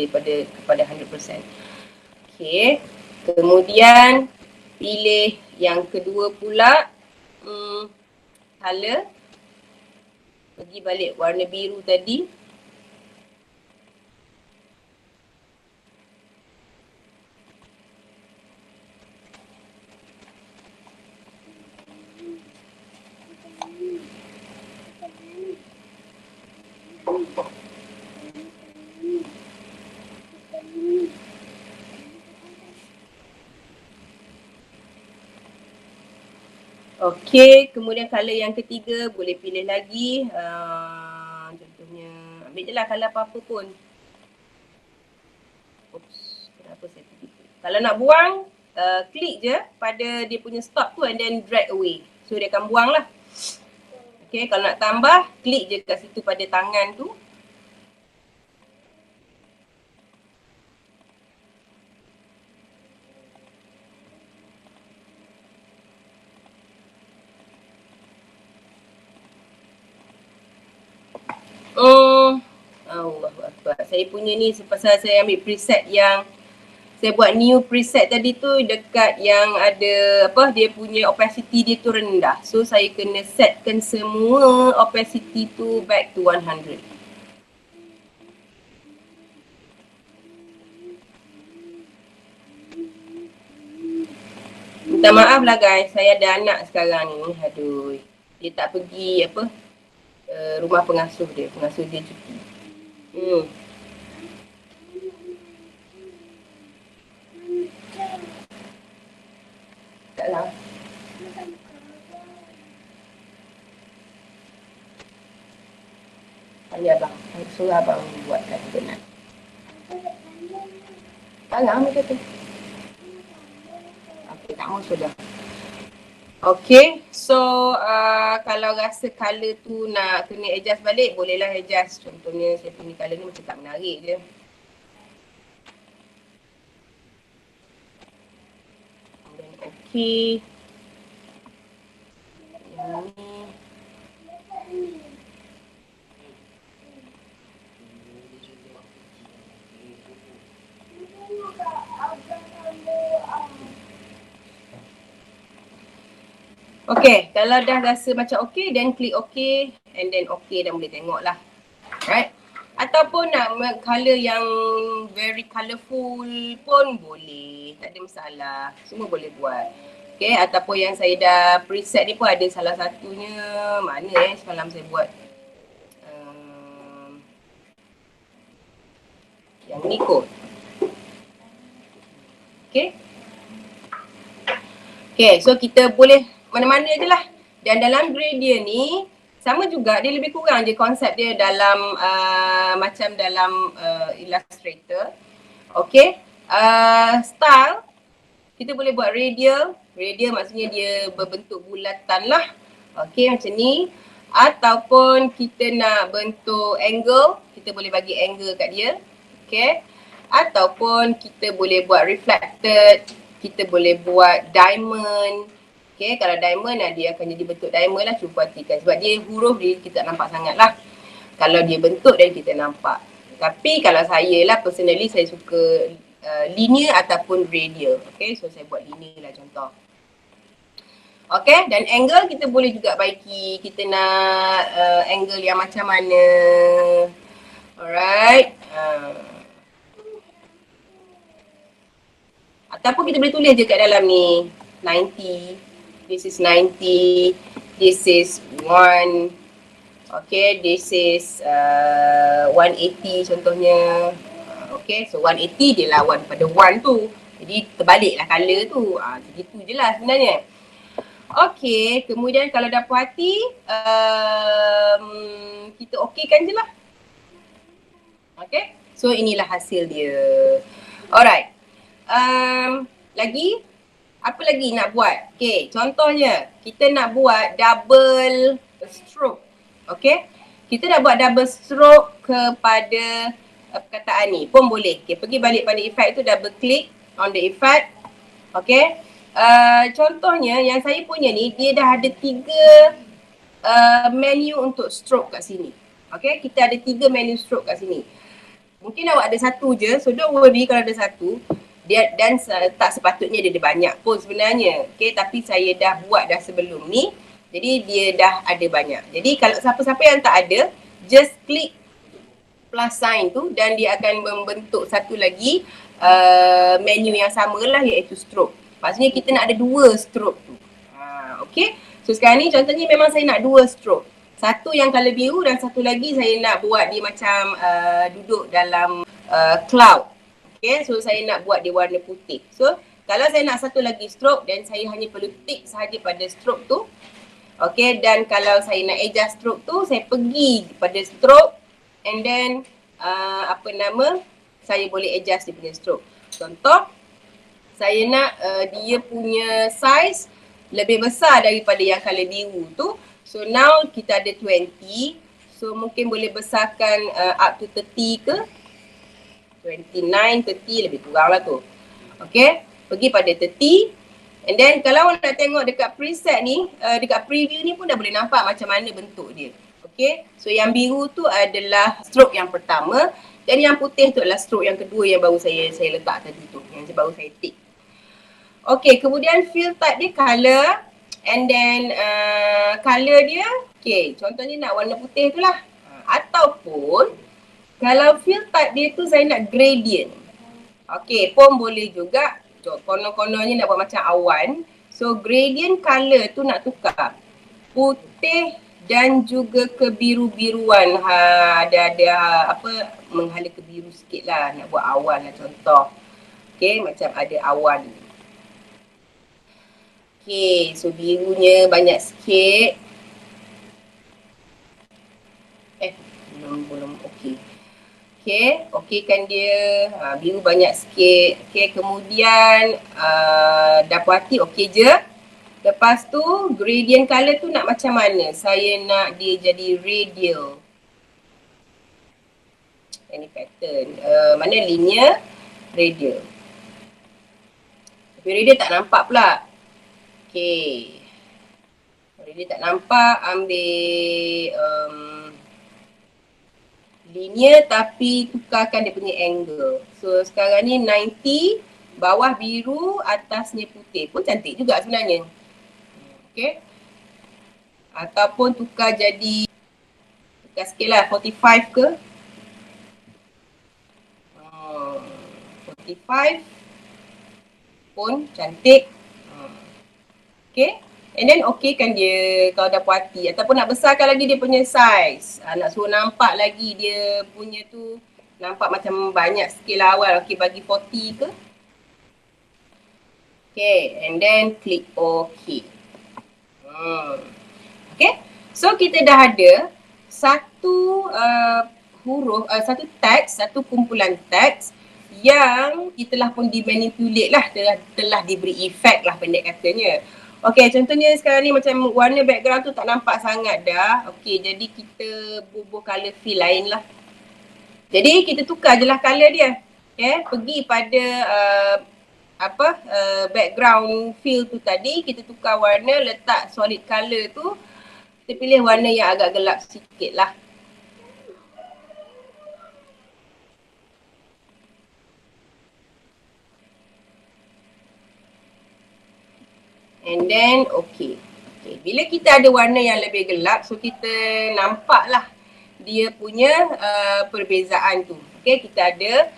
kepada 100%. Okay, kemudian pilih yang kedua pula. Color. Pergi balik warna biru tadi. Okey, kemudian color yang ketiga boleh pilih lagi. Contohnya, ambil je lah color apa-apa pun. Oops, kenapa saya pergi? Kalau nak buang, klik je pada dia punya stop tu and then drag away. So dia akan buang lah. Okey, kalau nak tambah, klik je kat situ pada tangan tu. Allahuakbar. Saya punya ni pasal saya ambil preset yang saya buat new preset tadi tu dekat yang ada apa dia punya opacity dia tu rendah. So saya kena setkan semua opacity tu back to 100. Minta maaf lah guys, saya ada anak sekarang ni. Aduh. Dia tak pergi apa rumah pengasuh dia cuti. Taklah. Ya abang, suruh abang buatkan donat. Taklah ambil kata. Okay, tak mau sudah. Okay, so kalau rasa colour tu nak kena adjust balik, bolehlah adjust. Contohnya saya punya colour ni macam tak menarik je. Okay. Yang ni. Okay, kalau dah rasa macam okay, then klik okay and then okay dah boleh tengok lah. Right? Ataupun nak colour yang very colourful pun boleh. Tak ada masalah. Semua boleh buat. Okay, ataupun yang saya dah preset ni pun ada salah satunya. Mana semalam saya buat. Yang ni kot. Okay. Okay, so kita boleh mana-mana je lah. Dan dalam gradient ni, sama juga dia lebih kurang je konsep dia dalam macam dalam Illustrator. Okay, style kita boleh buat radial. Radial maksudnya dia berbentuk bulatan lah. Okay, macam ni. Ataupun kita nak bentuk angle, kita boleh bagi angle kat dia. Okay. Ataupun kita boleh buat reflected, kita boleh buat diamond. Okay, kalau diamond dia akan jadi bentuk diamond lah, cuba perhatikan. Sebab dia huruf dia kita tak nampak sangat lah. Kalau dia bentuk dan kita nampak. Tapi kalau saya lah personally saya suka linear ataupun radial. Okay, so saya buat linear lah contoh. Okay, dan angle kita boleh juga baiki. Kita nak angle yang macam mana. Alright. Ataupun kita boleh tulis je kat dalam ni 90. This is 90, this is 1, okay, this is 180 contohnya. Okay, so 180 dia lawan pada 1 tu. Jadi terbaliklah colour tu. Segitu je lah sebenarnya. Okay, kemudian kalau dah puas hati, kita okeykan je lah. Okay, so inilah hasil dia. Alright, lagi apa lagi nak buat? Okay, contohnya kita nak buat double stroke. Okay, kita nak buat double stroke kepada perkataan ni pun boleh. Okay, pergi balik pada effect tu, double click on the effect. Okay, contohnya yang saya punya ni dia dah ada 3 menu untuk stroke kat sini. Okay, kita ada 3 menu stroke kat sini. Mungkin awak ada 1 je, so don't worry kalau ada 1. Dia dan tak sepatutnya dia ada banyak pun sebenarnya. Okay, tapi saya dah buat dah sebelum ni. Jadi dia dah ada banyak. Jadi kalau siapa-siapa yang tak ada, just klik plus sign tu dan dia akan membentuk satu lagi menu yang samalah iaitu stroke. Maksudnya kita nak ada 2 stroke tu. Okay, so sekarang ni contohnya memang saya nak 2 stroke. Satu yang colour biru dan satu lagi saya nak buat dia macam duduk dalam cloud. Okay, so saya nak buat dia warna putih. So, kalau saya nak satu lagi stroke dan saya hanya perlu tick sahaja pada stroke tu. Okay, dan kalau saya nak adjust stroke tu, saya pergi pada stroke and then saya boleh adjust dia punya stroke. Contoh, saya nak dia punya size lebih besar daripada yang colour biru tu. So, now kita ada 20. So, mungkin boleh besarkan up to 30 ke? 29, 30 lebih kurang lah tu. Okay, pergi pada 30. And then kalau nak tengok dekat preset ni, dekat preview ni pun dah boleh nampak macam mana bentuk dia. Okay, so yang biru tu adalah stroke yang pertama dan yang putih tu adalah stroke yang kedua yang baru saya letak tadi tu, yang baru saya tick. Okay, kemudian fill type dia colour and then colour dia, okay, contohnya nak warna putih tu lah. Ataupun kalau fill type dia tu saya nak gradient. Okay, pun boleh juga. Konon-kononnya nak buat macam awan. So gradient colour tu nak tukar putih dan juga kebiru-biruan. Ada apa, menghala ke biru sikit lah, nak buat awan lah contoh. Okay, macam ada awan. Okay, so birunya banyak sikit. Belum okey. Okay, okeykan dia. Biru banyak sikit. Okay, kemudian dah puas hati okey je. Lepas tu gradient colour tu nak macam mana? Saya nak dia jadi radial. Ini pattern. Mana linear? Radial. Tapi radial tak nampak pula. Okay. Radial tak nampak. Ambil linear tapi tukarkan dia punya angle. So sekarang ni 90, bawah biru, atasnya putih. Pun cantik juga sebenarnya. Okay. Ataupun tukar jadi, tukar sikit lah, 45 ke. 45 pun cantik. Okay. And then okeykan dia kalau dah puas hati. Ataupun nak besarkan lagi dia punya size. Nak suruh nampak lagi dia punya tu, nampak macam banyak sikit lah awal. Okay, bagi 40 ke. Okay, and then click OK. Okay, so kita dah ada satu huruf, satu teks, satu kumpulan teks yang kita telah pun dimanipulate lah, telah diberi efek lah pendek katanya. Okay, contohnya sekarang ni macam warna background tu tak nampak sangat dah. Okay, jadi kita bubuh colour fill lain lah. Jadi kita tukar je lah colour dia. Okay, pergi pada background fill tu tadi, kita tukar warna, letak solid colour tu. Kita pilih warna yang agak gelap sikit lah. And then okay. Bila kita ada warna yang lebih gelap, so kita nampak lah dia punya perbezaan tu. Okay, kita ada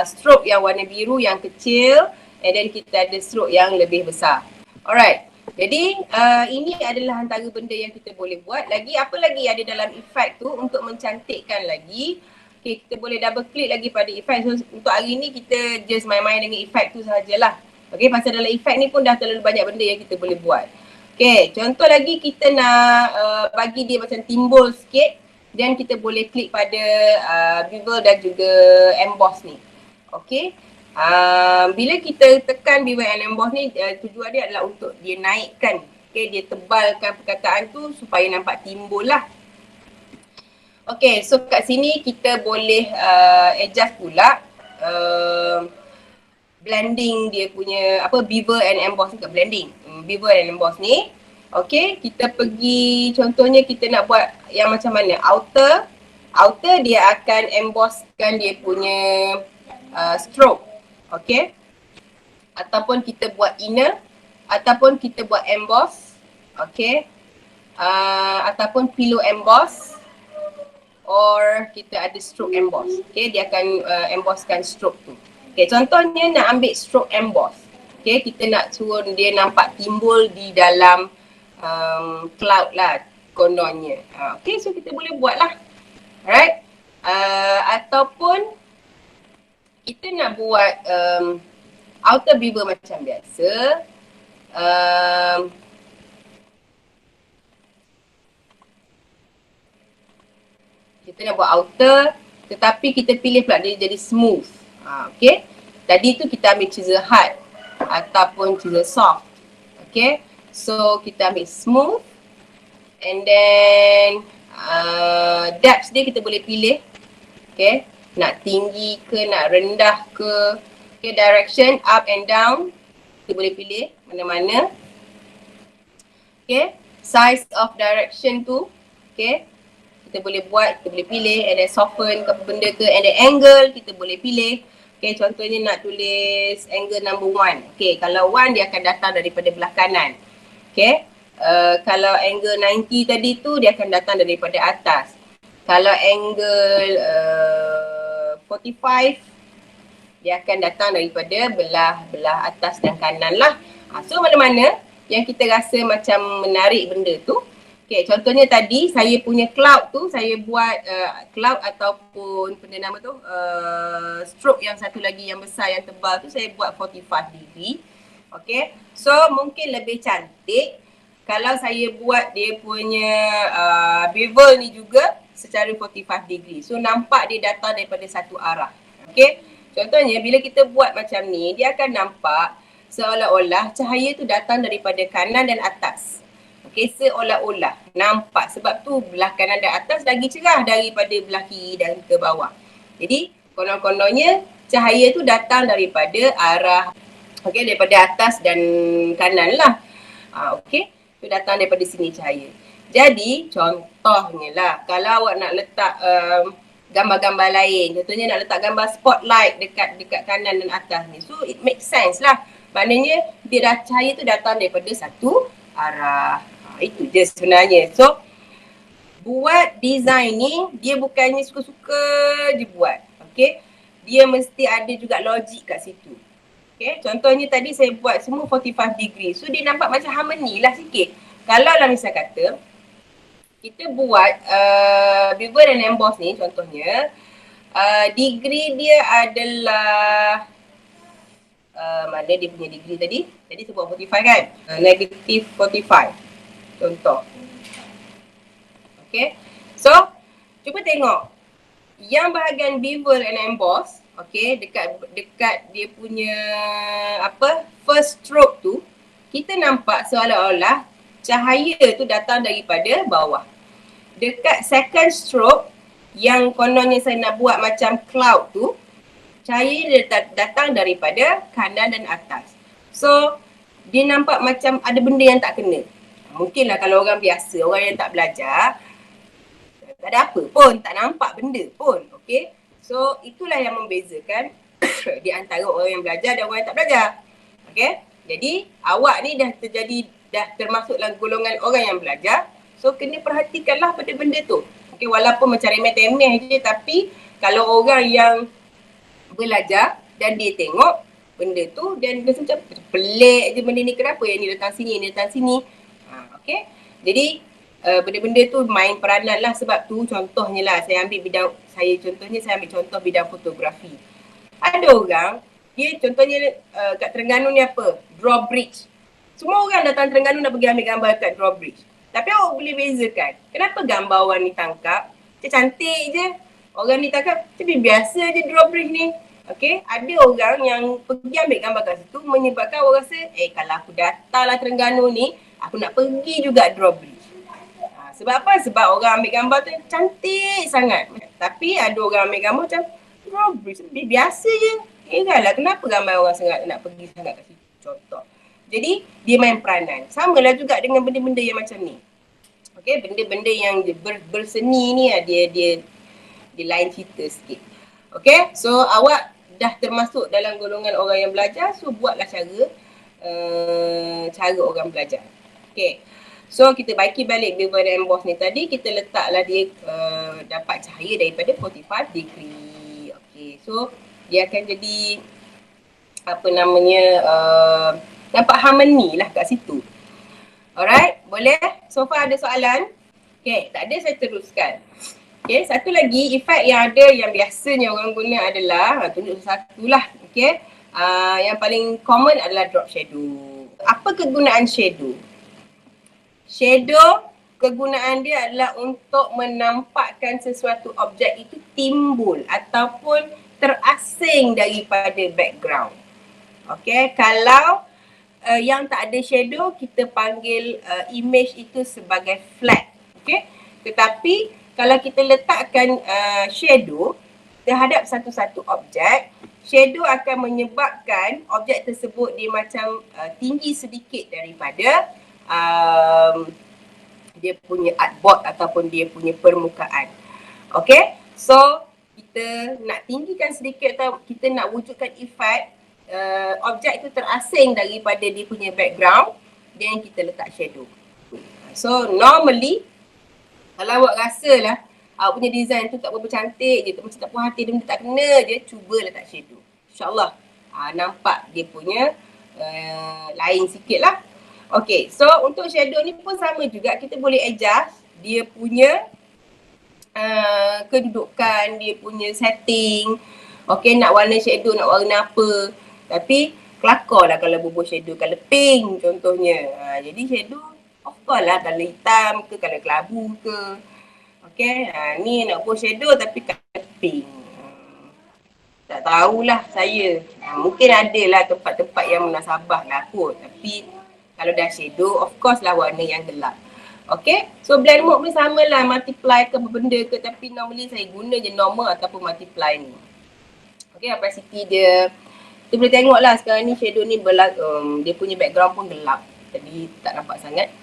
stroke yang warna biru yang kecil and then kita ada stroke yang lebih besar. Alright, jadi ini adalah antara benda yang kita boleh buat. Lagi apa lagi ada dalam efek tu untuk mencantikkan lagi. Okay, kita boleh double click lagi pada efek. So untuk hari ni kita just main-main dengan efek tu sahajalah. Okay, pasal dalam efek ni pun dah terlalu banyak benda yang kita boleh buat. Okay, contoh lagi kita nak bagi dia macam timbul sikit. Dan kita boleh klik pada bevel dan juga emboss ni. Okay, bila kita tekan bevel and emboss ni, tujuan dia adalah untuk dia naikkan. Okay, dia tebalkan perkataan tu supaya nampak timbul lah. Okay, so kat sini kita boleh adjust pula blending dia punya bevel and emboss ni, blending bevel and emboss ni. Okay, kita pergi contohnya kita nak buat yang macam mana, outer dia akan embosskan dia punya stroke. Okay, ataupun kita buat inner, ataupun kita buat emboss. Okay, ataupun pillow emboss, or kita ada stroke emboss. Okay, dia akan embosskan stroke tu. Okay, contohnya nak ambil stroke emboss. Okay, kita nak suruh dia nampak timbul di dalam cloud lah kononnya. Okay, so kita boleh buat lah. Alright. Ataupun kita nak buat outer bevel macam biasa. Kita nak buat outer tetapi kita pilih pula dia jadi smooth. Okay. Tadi tu kita ambil chisel hard ataupun chisel soft. Okay. So kita ambil smooth and then depth dia kita boleh pilih. Okay, nak tinggi ke, nak rendah ke. Okay, direction up and down kita boleh pilih mana-mana. Okay, size of direction tu. Okay, kita boleh buat, kita boleh pilih, and then soften ke benda ke, and then angle kita boleh pilih. Okay, contohnya nak tulis angle number 1. Okay, kalau 1 dia akan datang daripada belah kanan. Okay, kalau angle 90 tadi tu dia akan datang daripada atas. Kalau angle 45 dia akan datang daripada belah atas dan kanan lah. So mana-mana yang kita rasa macam menarik benda tu. Okay, contohnya tadi saya punya cloud tu saya buat cloud ataupun benda nama tu stroke yang satu lagi yang besar yang tebal tu saya buat 45 degree. Okay, so mungkin lebih cantik kalau saya buat dia punya bevel ni juga secara 45 degree. So nampak dia datang daripada satu arah. Okay, contohnya bila kita buat macam ni dia akan nampak seolah-olah cahaya tu datang daripada kanan dan atas. Okay, seolah-olah nampak sebab tu belah kanan dan atas lagi cerah daripada belah kiri dan ke bawah. Jadi konon-kononnya cahaya tu datang daripada arah, okay, daripada atas dan kanan lah. Okay, tu datang daripada sini cahaya. Jadi contohnya lah kalau awak nak letak gambar-gambar lain, contohnya nak letak gambar spotlight dekat kanan dan atas ni. So it makes sense lah. Maknanya dia cahaya tu datang daripada satu arah. Itu je sebenarnya. So buat design ni dia bukannya suka-suka je buat. Okay, dia mesti ada juga logik kat situ. Okay, contohnya tadi saya buat semua 45 degree. So dia nampak macam harmony lah sikit. Kalau lah misal kata kita buat bevel and emboss ni contohnya degree dia adalah mana dia punya degree tadi? Tadi saya buat 45 kan? Negative 45 contoh. Okay, so cuba tengok yang bahagian bevel and emboss, okay, dekat dia punya first stroke tu kita nampak seolah-olah cahaya tu datang daripada bawah. Dekat second stroke yang kononnya saya nak buat macam cloud tu, cahaya datang daripada kanan dan atas. So dia nampak macam ada benda yang tak kena. Mungkinlah kalau orang biasa, orang yang tak belajar, tak ada apa pun, tak nampak benda pun. Okay, so itulah yang membezakan di antara orang yang belajar dan orang yang tak belajar. Okay, jadi awak ni dah termasuk dalam golongan orang yang belajar. So kena perhatikanlah pada benda tu. Okay, walaupun macam remeh-temeh je, tapi kalau orang yang belajar dan dia tengok benda tu dan dia macam pelik je benda ni, kenapa yang ni datang sini, ni datang sini. Okay, jadi benda-benda tu main peranan lah. Sebab tu contohnya lah saya ambil contoh bidang fotografi. Ada orang, dia contohnya kat Terengganu ni apa? Drawbridge. Semua orang datang Terengganu nak pergi ambil gambar kat drawbridge. Tapi awak boleh bezakan, kenapa gambar orang ni tangkap? Macam cantik je. Orang ni tangkap, tapi biasa je drawbridge ni. Okay, ada orang yang pergi ambil gambar kat situ menyebabkan orang rasa, kalau aku datanglah Terengganu ni, aku nak pergi juga drawbridge. Sebab apa? Sebab orang ambil gambar tu cantik sangat. Tapi ada orang ambil gambar macam drawbridge, biasa je. Lah kenapa gambar orang sangat nak pergi sangat kat situ? Contoh. Jadi dia main peranan. Sama lah juga dengan benda-benda yang macam ni. Okay, benda-benda yang berseni ni dia lain cerita sikit. Okay, so awak dah termasuk dalam golongan orang yang belajar, so buatlah cara orang belajar. Okay, so kita baiki balik bevel and emboss ni tadi, kita letaklah dia dapat cahaya daripada 45 degree. Okay, so dia akan jadi nampak harmony lah kat situ. Alright, boleh? So far ada soalan? Okay, tak ada saya teruskan. Okay, satu lagi efek yang ada yang biasanya orang guna adalah, tunjuk satu lah. Okay, yang paling common adalah drop shadow. Apa kegunaan shadow? Shadow, kegunaan dia adalah untuk menampakkan sesuatu objek itu timbul ataupun terasing daripada background. Okay, kalau yang tak ada shadow, kita panggil image itu sebagai flat. Okay, tetapi kalau kita letakkan shadow terhadap satu-satu objek, shadow akan menyebabkan objek tersebut dia macam tinggi sedikit daripada dia punya artboard ataupun dia punya permukaan. Okay, so kita nak tinggikan sedikit atau kita nak wujudkan efek objek itu terasing daripada dia punya background, then kita letak shadow. So normally kalau awak rasa lah awak punya design tu tak berapa cantik je, macam tak puas hati, benda tak kena je, cuba letak shadow. InsyaAllah nampak dia punya lain sikit lah. Okay, so untuk shadow ni pun sama juga, kita boleh adjust dia punya kedudukan, dia punya setting. Okay, nak warna shadow, nak warna apa. Tapi kelakar lah kalau bubuh shadow colour pink contohnya. Jadi shadow of course lah colour hitam ke, colour kelabu ke. Okay, ni nak bubuh shadow tapi colour pink. Tak tahulah saya. Mungkin ada lah tempat-tempat yang munasabah lah kot. Tapi kalau dah shadow, of course lah warna yang gelap. Okay, so blend mode pun sama lah, multiply ke apa benda ke, tapi normally saya guna je normal ataupun multiply ni. Okay, opacity dia, kita boleh tengok lah sekarang ni shadow ni dia punya background pun gelap, jadi tak nampak sangat.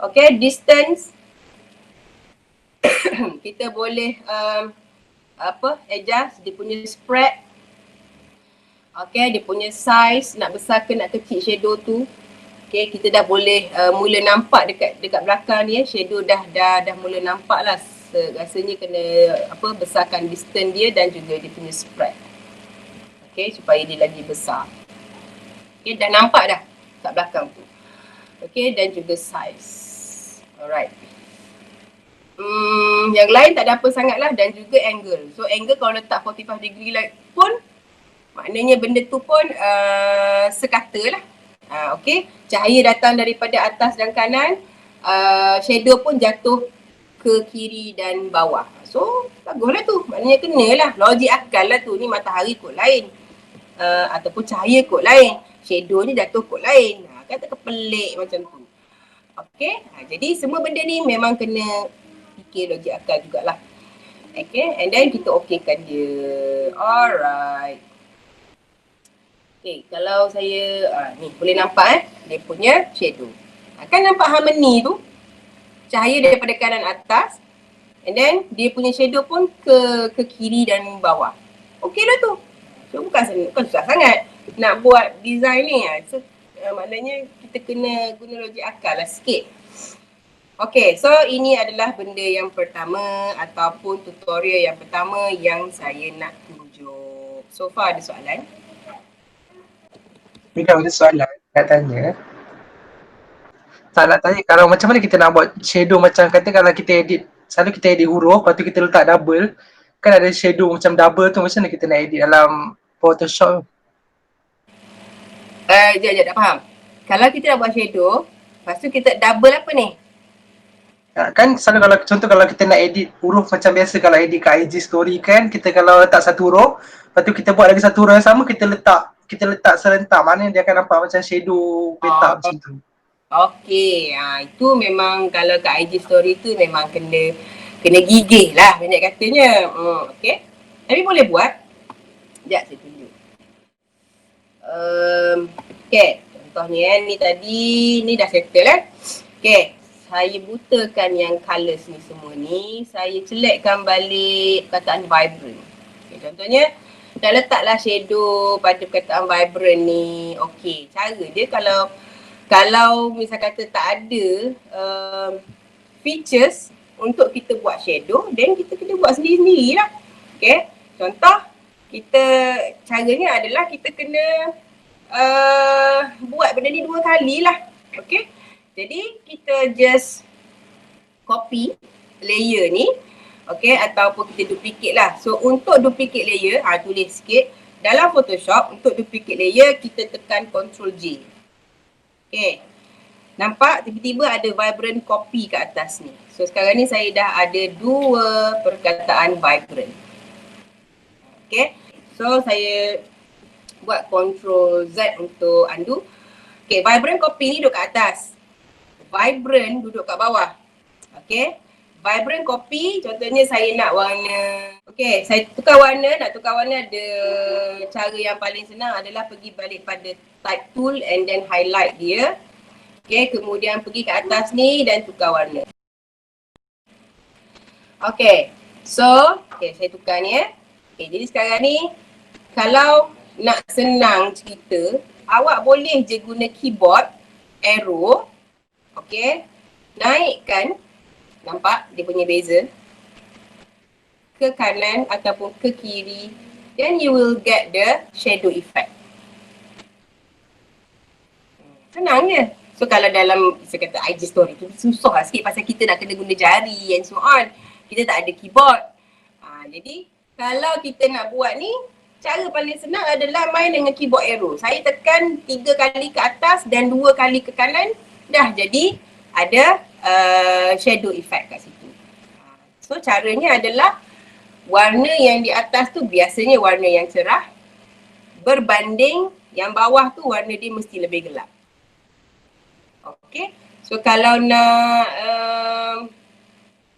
Okay, distance kita boleh adjust dia punya spread. Okay, dia punya size, nak besar ke nak kecil shadow tu. Okay, kita dah boleh mula nampak dekat belakang ni, shadow dah mula nampak lah. Rasanya kena besarkan distance dia dan juga dia punya spread. Okay, supaya dia lagi besar. Okay, dah nampak dah kat belakang tu. Okay, dan juga size. Alright. Yang lain tak ada apa sangat lah, dan juga angle. So angle kalau letak 45 degree like pun, maknanya benda tu pun sekata lah. Okay, cahaya datang daripada atas dan kanan, shadow pun jatuh ke kiri dan bawah. So bagus lah tu, maknanya kena lah, logik akal lah tu. Ni matahari kot lain, ataupun cahaya kot lain, shadow ni jatuh kot lain. Kan tak kepelik macam tu. Okay, jadi semua benda ni memang kena fikir logik akal jugalah. Okay, and then kita okeykan dia. Alright. Okay, kalau saya, ni boleh nampak dia punya shadow. Kan nampak harmony tu, cahaya daripada kanan atas, and then dia punya shadow pun ke kiri dan bawah. Okey lah tu. So bukan susah sangat nak buat design ni. So maknanya kita kena guna logik akal lah sikit. Okay, so ini adalah benda yang pertama ataupun tutorial yang pertama yang saya nak tunjuk. So far ada soalan? Ni kalau ada soalan nak tanya. Tak nak tanya kalau macam mana kita nak buat shadow, macam kata kalau kita edit, selalu kita edit huruf, lepas tu kita letak double. Kan ada shadow macam double tu, macam mana kita nak edit dalam Photoshop? Sekejap, tak faham. Kalau kita nak buat shadow, lepas tu kita double apa ni? Kan selalu kalau contoh kalau kita nak edit huruf macam biasa, kalau edit kat IG story kan, kita kalau letak satu huruf, lepas tu kita buat lagi satu huruf yang sama, kita letak serentak, mana dia akan nampak macam shadow petak macam tu. Okey, itu memang kalau kat IG story tu memang kena gigih lah banyak katanya. Okey, tapi boleh buat. Sekejap saya tunjuk. Okey, contohnya ni tadi, ni dah settle Okey, saya butakan yang colours ni semua ni, saya selectkan balik perkataan vibrant. Okay, contohnya dah letaklah shadow pada perkataan vibrant ni. Okey, cara dia kalau misal kata tak ada features untuk kita buat shadow, then kita kena buat sendiri-sendiri lah. Okay, contoh caranya adalah kita kena buat benda ni 2 kali lah. Okay, jadi kita just copy layer ni, okay, ataupun kita duplicate lah. So untuk duplicate layer, tulis sikit dalam Photoshop, untuk duplicate layer kita tekan Ctrl J. Okay, nampak tiba-tiba ada vibrant copy kat atas ni. So sekarang ni saya dah ada 2 perkataan vibrant. Okay, so saya buat Ctrl Z untuk undo. Okay, vibrant copy ni duduk kat atas, vibrant duduk kat bawah. Okay, vibrant copy contohnya saya nak warna, okay, saya tukar warna. Nak tukar warna ada cara yang paling senang adalah pergi balik pada type tool and then highlight dia. Okay, kemudian pergi ke atas ni dan tukar warna. Okay, so saya tukar ni Okay, jadi sekarang ni kalau nak senang cerita, awak boleh je guna keyboard, arrow, okay, naikkan, nampak dia punya beza, ke kanan ataupun ke kiri, then you will get the shadow effect. Senang je. So kalau dalam saya kata IG story tu susah lah sikit pasal kita nak kena guna jari and so on. Kita tak ada keyboard. Jadi kalau kita nak buat ni, cara paling senang adalah main dengan keyboard arrow. Saya tekan 3 kali ke atas dan 2 kali ke kanan, dah jadi ada shadow effect kat situ. So caranya adalah warna yang di atas tu biasanya warna yang cerah, berbanding yang bawah tu warna dia mesti lebih gelap. Okay, so kalau nak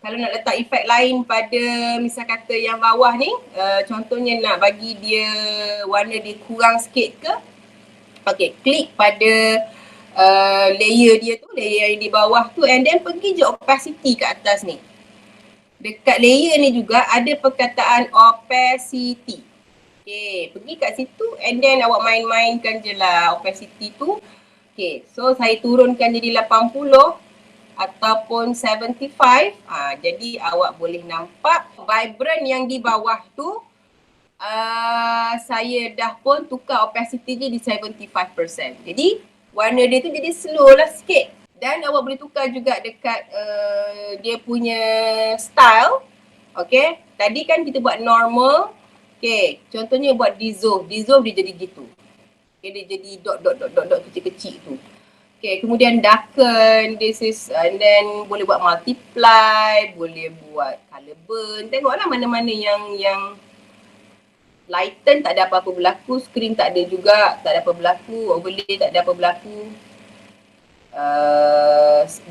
letak efek lain pada misal kata yang bawah ni, contohnya nak bagi dia warna dia kurang sikit ke, okay, klik pada layer dia tu, layer yang di bawah tu, and then pergi je opacity kat atas ni. Dekat layer ni juga ada perkataan opacity. Okay, pergi kat situ and then awak main-mainkan je lah opacity tu. Okay, so saya turunkan jadi 80 ataupun 75. Jadi awak boleh nampak vibrant yang di bawah tu, saya dah pun tukar opacity dia di 75%. Jadi warna dia tu jadi slow lah sikit. Dan awak boleh tukar juga dekat dia punya style. Okay, tadi kan kita buat normal. Okay, contohnya buat dissolve. Dissolve dia jadi gitu. Okay, dia jadi dot kecil-kecil tu. Okay, kemudian darken, this is, and then boleh buat multiply, boleh buat color burn. Tengoklah mana-mana yang lighten tak ada apa-apa berlaku, screen tak ada juga, tak ada apa berlaku, overlay tak ada apa berlaku.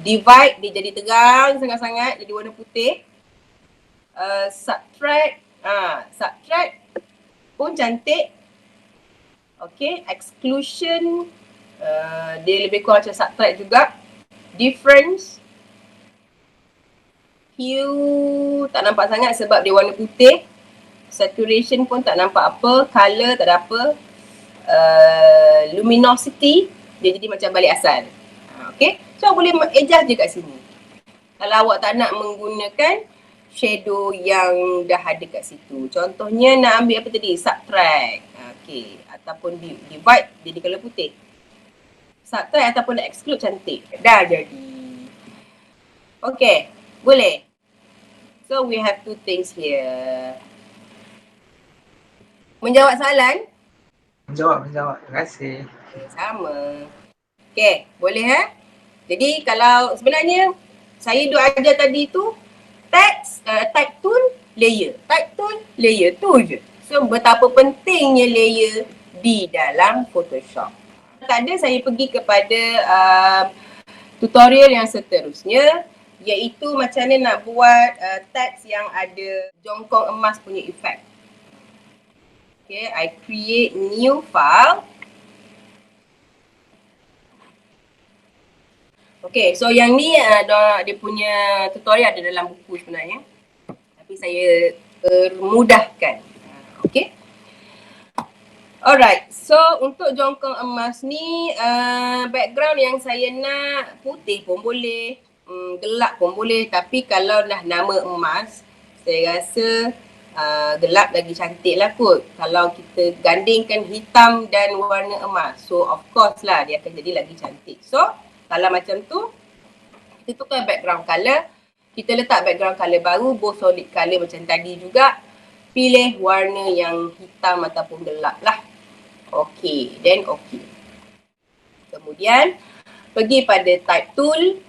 Divide dia jadi terang sangat-sangat, jadi warna putih. Subtract, subtract pun cantik. Okay, exclusion, dia lebih kurang macam subtract juga. Difference, hue tak nampak sangat sebab dia warna putih. Saturation pun tak nampak apa, color tak ada apa. Luminosity dia jadi macam balik asal. Okay, so boleh adjust je kat sini. Kalau awak tak nak menggunakan shadow yang dah ada kat situ. Contohnya nak ambil apa tadi? Subtract. Okay, ataupun divide jadi colour putih. Subtract ataupun exclude cantik. Dah jadi. Okay, boleh. So we have two things here. Menjawab soalan? Menjawab. Terima kasih. Okay, sama. Okay, boleh Jadi kalau sebenarnya saya duk ajar tadi tu, text, type tool, layer. Type tool, layer tu je. So betapa pentingnya layer di dalam Photoshop. Tadi saya pergi kepada tutorial yang seterusnya, iaitu macam mana nak buat teks yang ada jongkong emas punya efek. Okay, I create new file. Okay, so yang ni dia punya tutorial ada dalam buku sebenarnya. Tapi saya mudahkan. Okay. Alright, so untuk jongkong emas ni, background yang saya nak putih pun boleh, gelap pun boleh. Tapi kalau dah nama emas, saya rasa gelap lagi cantik lah kot. Kalau kita gandingkan hitam dan warna emas, so of course lah dia akan jadi lagi cantik. So kalau macam tu, kita tukar background colour. Kita letak background colour baru, both solid colour macam tadi juga. Pilih warna yang hitam ataupun gelap lah. Okay, then okay. Kemudian, pergi pada type tool.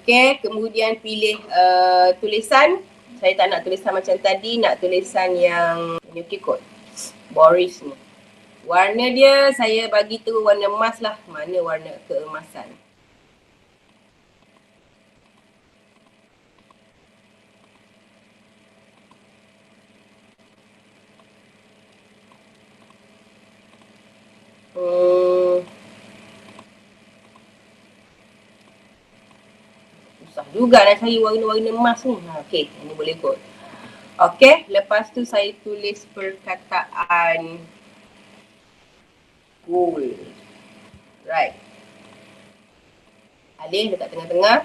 Okay, kemudian pilih tulisan. Saya tak nak tulisan macam tadi, nak tulisan yang UK code. Boris ni. Warna dia, saya bagi tu warna emas lah. Mana warna keemasan. susah juga nak cari warna-warna emas ni. Okey, ini boleh kot. Okey, lepas tu saya tulis perkataan gold. Right. Alih dekat tengah-tengah.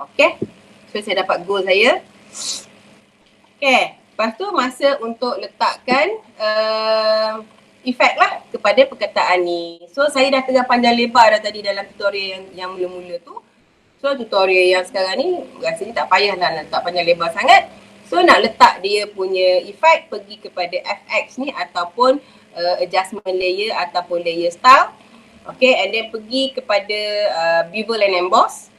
Okey. So saya dapat goal saya. Okey. Lepas tu masa untuk letakkan efek lah kepada perkataan ni. So saya dah tengah panjang lebar dah tadi dalam tutorial yang mula-mula tu. So tutorial yang sekarang ni rasanya tak payahlah nak letak panjang lebar sangat. So nak letak dia punya efek, pergi kepada FX ni ataupun adjustment layer ataupun layer style. Okay, and then pergi kepada bevel and emboss.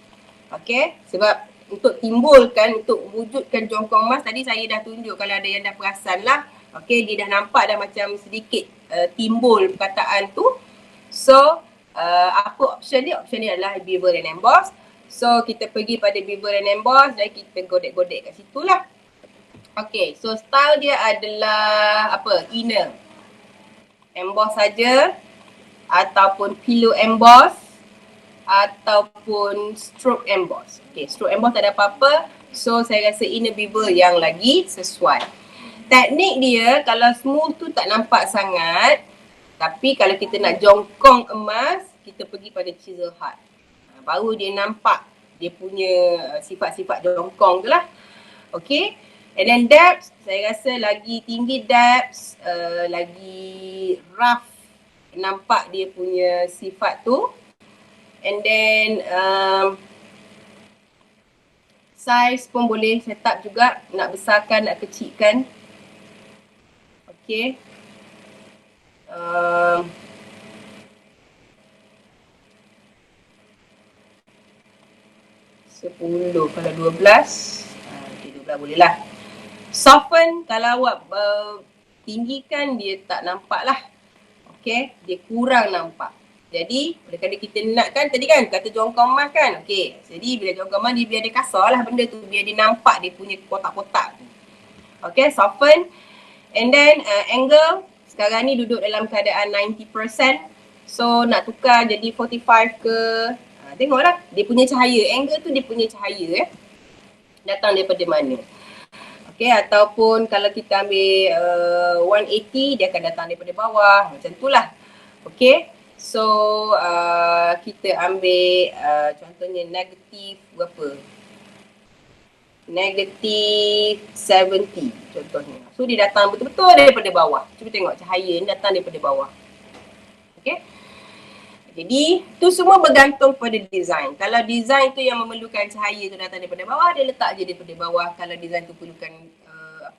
Okay, sebab untuk timbulkan, untuk wujudkan jongkong emas tadi saya dah tunjuk, kalau ada yang dah perasan lah. Okay, dia dah nampak dah macam sedikit timbul perkataan tu. So apa option dia? Option dia adalah bevel and emboss. So kita pergi pada bevel and emboss dan kita godek-godek kat situ lah. Okay, so style dia adalah apa? Inner emboss saja, ataupun pillow emboss, ataupun stroke emboss. Okay, stroke emboss tak ada apa-apa. So saya rasa inner bevel yang lagi sesuai. Teknik dia kalau smooth tu tak nampak sangat. Tapi kalau kita nak jongkong emas, kita pergi pada chisel hard. Baru dia nampak dia punya sifat-sifat jongkong tu lah. Okay. And then depth, saya rasa lagi tinggi depth, lagi rough nampak dia punya sifat tu. And then size pun boleh set up juga, nak besarkan, nak kecilkan. Okay. 10, kalau 12, okay, 12 boleh lah. Soften, kalau awak tinggikan dia tak nampak lah. Okay, dia kurang nampak. Jadi, oleh kerana kita nakkan tadi kan kata jongkong emas kan. Okay, jadi bila jongkong emas dia biar dia kasar lah benda tu, biar dia nampak dia punya kotak-kotak tu. Okay, soften. And then angle, sekarang ni duduk dalam keadaan 90%. So nak tukar jadi 45 ke, tengoklah dia punya cahaya. Angle tu dia punya cahaya datang daripada mana. Okay, ataupun kalau kita ambil 180, dia akan datang daripada bawah. Macam tu lah. Okay. So kita ambil contohnya negatif berapa? Negatif 70 contohnya. So dia datang betul-betul daripada bawah. Cuba tengok cahaya ni datang daripada bawah. Okay. Jadi tu semua bergantung pada design. Kalau design tu yang memerlukan cahaya tu datang daripada bawah, dia letak je daripada bawah. Kalau design tu perlukan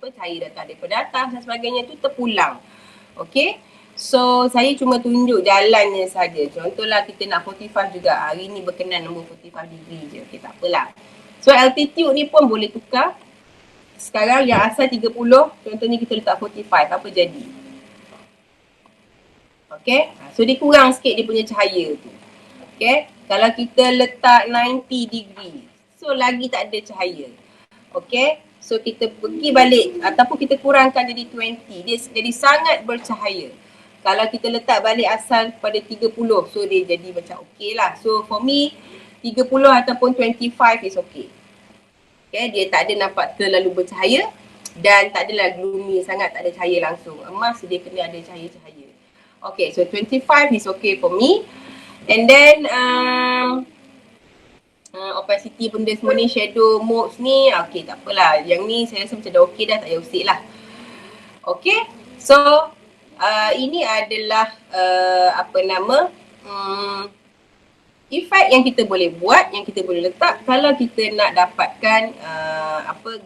cahaya datang daripada atas dan sebagainya, tu terpulang. Okay. So saya cuma tunjuk jalannya saja. Contohlah kita nak 45 juga. Hari ni berkenan nombor 45 degree je. Okay, tak apalah. So altitude ni pun boleh tukar. Sekarang yang asal 30, contohnya kita letak 45, apa jadi? Okay, so dia kurang sikit dia punya cahaya tu. Okay, kalau kita letak 90 degree, so lagi tak ada cahaya. Okay, so kita pergi balik ataupun kita kurangkan jadi 20, dia jadi sangat bercahaya. Kalau kita letak balik asal pada 30, so dia jadi macam okay lah. So for me, 30 ataupun 25 is okay. Okay, dia tak ada nampak terlalu bercahaya dan tak adalah gloomy sangat, tak ada cahaya langsung. Emas dia kena ada cahaya-cahaya. Okay, so 25 is okay for me. And then opacity benda semua ni, shadow modes ni, okay tak apalah. Yang ni saya rasa macam dah okay dah, tak payah usik lah. Okay, so ini adalah efek yang kita boleh buat, yang kita boleh letak kalau kita nak dapatkan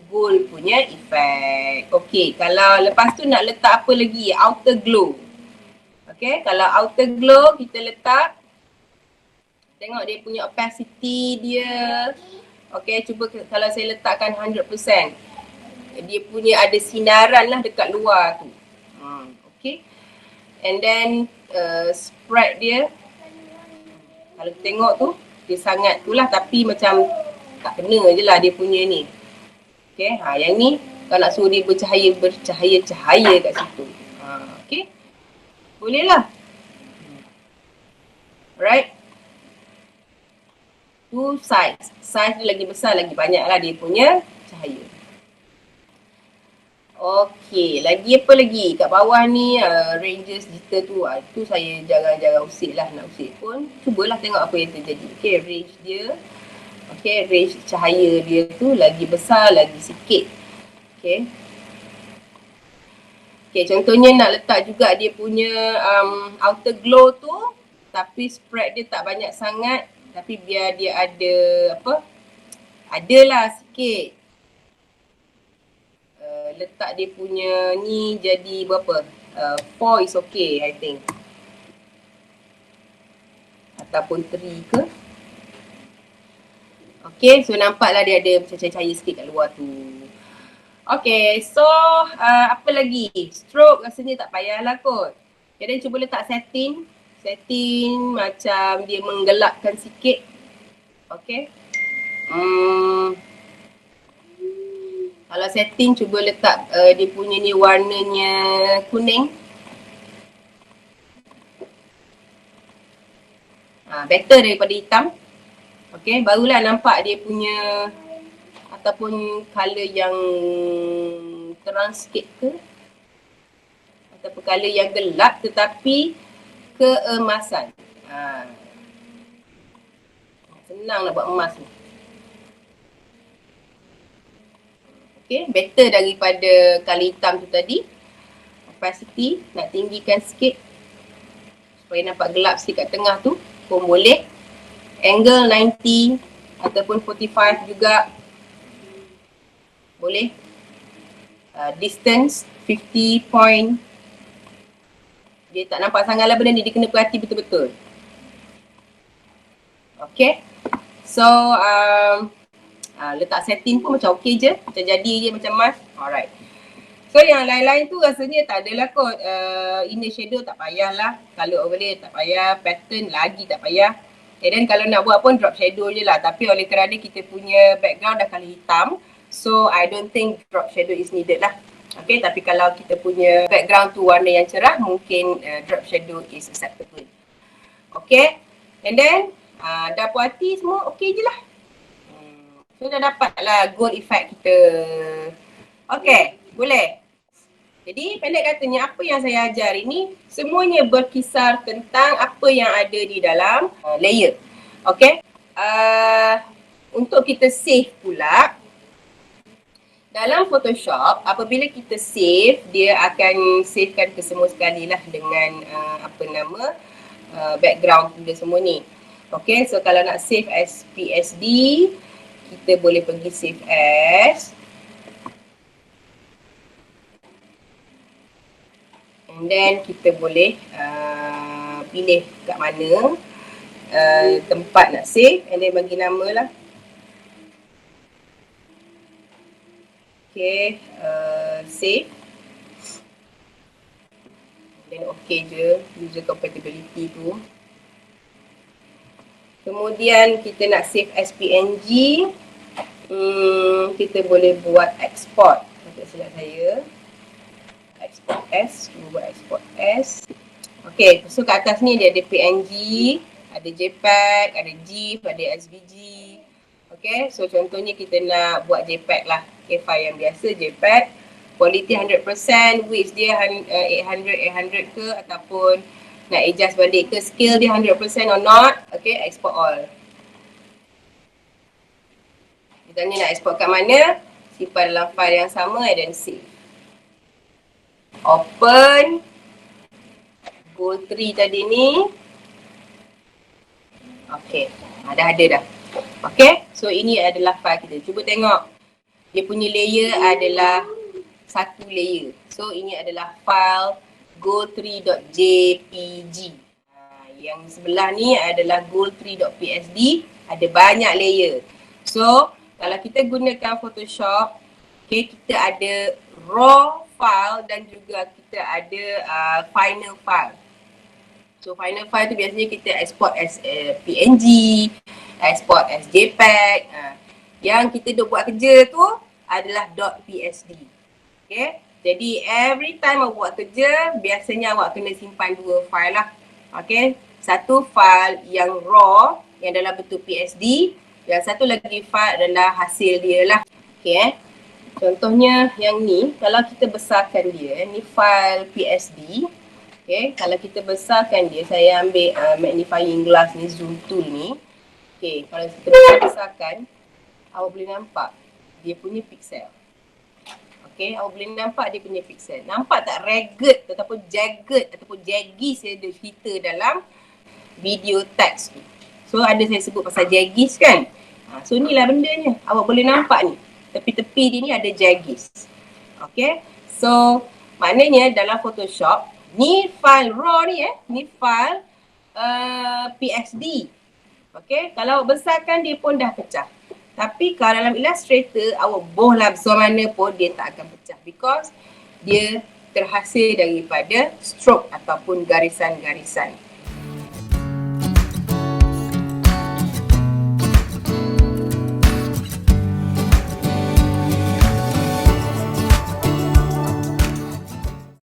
gold punya efek. Okay, kalau lepas tu nak letak apa lagi? Outer glow. Okay, kalau outer glow kita letak, tengok dia punya opacity dia. Okay, cuba kalau saya letakkan 100%, dia punya ada sinaran lah dekat luar tu. Okay, and then spread dia, kalau kita tengok tu, dia sangat tu lah, tapi macam tak kena je lah dia punya ni. Okay, yang ni kalau nak suruh dia bercahaya-cahaya kat situ. Okay, boleh lah. Alright. tu size. Size dia lagi besar, lagi banyak lah dia punya cahaya. Okey, lagi apa lagi? Kat bawah ni ranges digital tu, tu saya jarang-jarang usik lah. Nak usik pun, cubalah tengok apa yang terjadi. Okey, range dia. Okey, range cahaya dia tu lagi besar, lagi sikit. Okey. Okey, contohnya nak letak juga dia punya outer glow tu, tapi spread dia tak banyak sangat, tapi biar dia ada apa? Adalah sikit. Letak dia punya ni jadi berapa? 4 is okay, I think. Ataupun 3 ke? Okay, so nampaklah dia ada macam cahaya sikit kat luar tu. Okay, so apa lagi? Stroke rasanya tak payahlah kot. Jadi cuba letak setting. Setting macam dia menggelapkan sikit. Okay. Kalau setting cuba letak dia punya ni warnanya kuning. Better daripada hitam. Okay, barulah nampak dia punya ataupun colour yang terang sikit ke ataupun colour yang gelap tetapi keemasan. Senang nak buat emas ni. Okay, better daripada colour hitam tu tadi. Opacity nak tinggikan sikit supaya nampak gelap sikit kat tengah tu pun boleh. Angle 90 ataupun 45 juga boleh. Distance 50 point. Dia tak nampak sangat lah benda ni, dia kena perhati betul-betul. Okay. So letak setting pun macam okey je. Macam jadi je macam emas. Alright. So yang lain-lain tu rasanya tak adalah kot. Inner shadow tak payahlah. Color overlay tak payah. Pattern lagi tak payah. Dan kalau nak buat pun drop shadow je lah. Tapi oleh kerana kita punya background dah colour hitam, so I don't think drop shadow is needed lah. Okay, tapi kalau kita punya background tu warna yang cerah, mungkin drop shadow is acceptable. Okay, and then dah puas hati semua okey je lah. So dah dapat lah gold effect kita. Okay, boleh. Jadi pendek katanya apa yang saya ajar ini semuanya berkisar tentang apa yang ada di dalam layer. Okay. Untuk kita save pula, dalam Photoshop apabila kita save, dia akan savekan ke semua sekali lah dengan background dia semua ni. Okay, so kalau nak save as PSD, kita boleh pergi save as. And then kita boleh pilih kat mana tempat nak save and then bagi nama lah. Okay, save. Then okay je, user compatibility tu. Kemudian kita nak save as PNG, kita boleh buat export. Tak silap saya. Export S, cuba buat export S. Okay, so kat atas ni dia ada PNG, ada JPEG, ada GIF, ada SVG. Okay, so contohnya kita nak buat JPEG lah. Okay, file yang biasa JPEG. Quality 100%, width dia 800 ke ataupun nak adjust balik ke scale dia 100% or not. Okay, export all. Dia tanya nak export kat mana, simpan dalam file yang sama and then save. Open Gold 3 tadi ni. Okay, dah ada dah. Okay, so ini adalah file kita. Cuba tengok. Dia punya layer adalah satu layer. So ini adalah file gold3.jpg. Yang sebelah ni adalah gold3.psd. Ada banyak layer. So kalau kita gunakan Photoshop, okay, kita ada raw file dan juga kita ada final file. So final file tu biasanya kita export as PNG, export as JPEG. Yang kita duk buat kerja tu adalah .psd. Okay, jadi every time awak buat kerja, biasanya awak kena simpan dua file lah. Okay, satu file yang raw yang dalam bentuk PSD Yang satu lagi file adalah hasil dia lah. Okay Contohnya yang ni, kalau kita besarkan dia, ni file PSD. Okay, kalau kita besarkan dia, saya ambil magnifying glass ni, zoom tool ni. Okay, kalau kita besarkan, awak boleh nampak dia punya pixel. Okay, awak boleh nampak dia punya pixel. Nampak tak ragged ataupun jagged ataupun jaggies yang dia cerita dalam video teks tu. So ada saya sebut pasal jaggies kan. So ni lah bendanya, awak boleh nampak ni. Tepi-tepi dia ni ada jaggies. Okay, so maknanya dalam Photoshop, ni file raw ni ni file PSD. Okay, kalau awak besarkan dia pun dah pecah. Tapi kalau dalam Illustrator, awak bohlah besar mana pun dia tak akan pecah. Because dia terhasil daripada stroke ataupun garisan-garisan.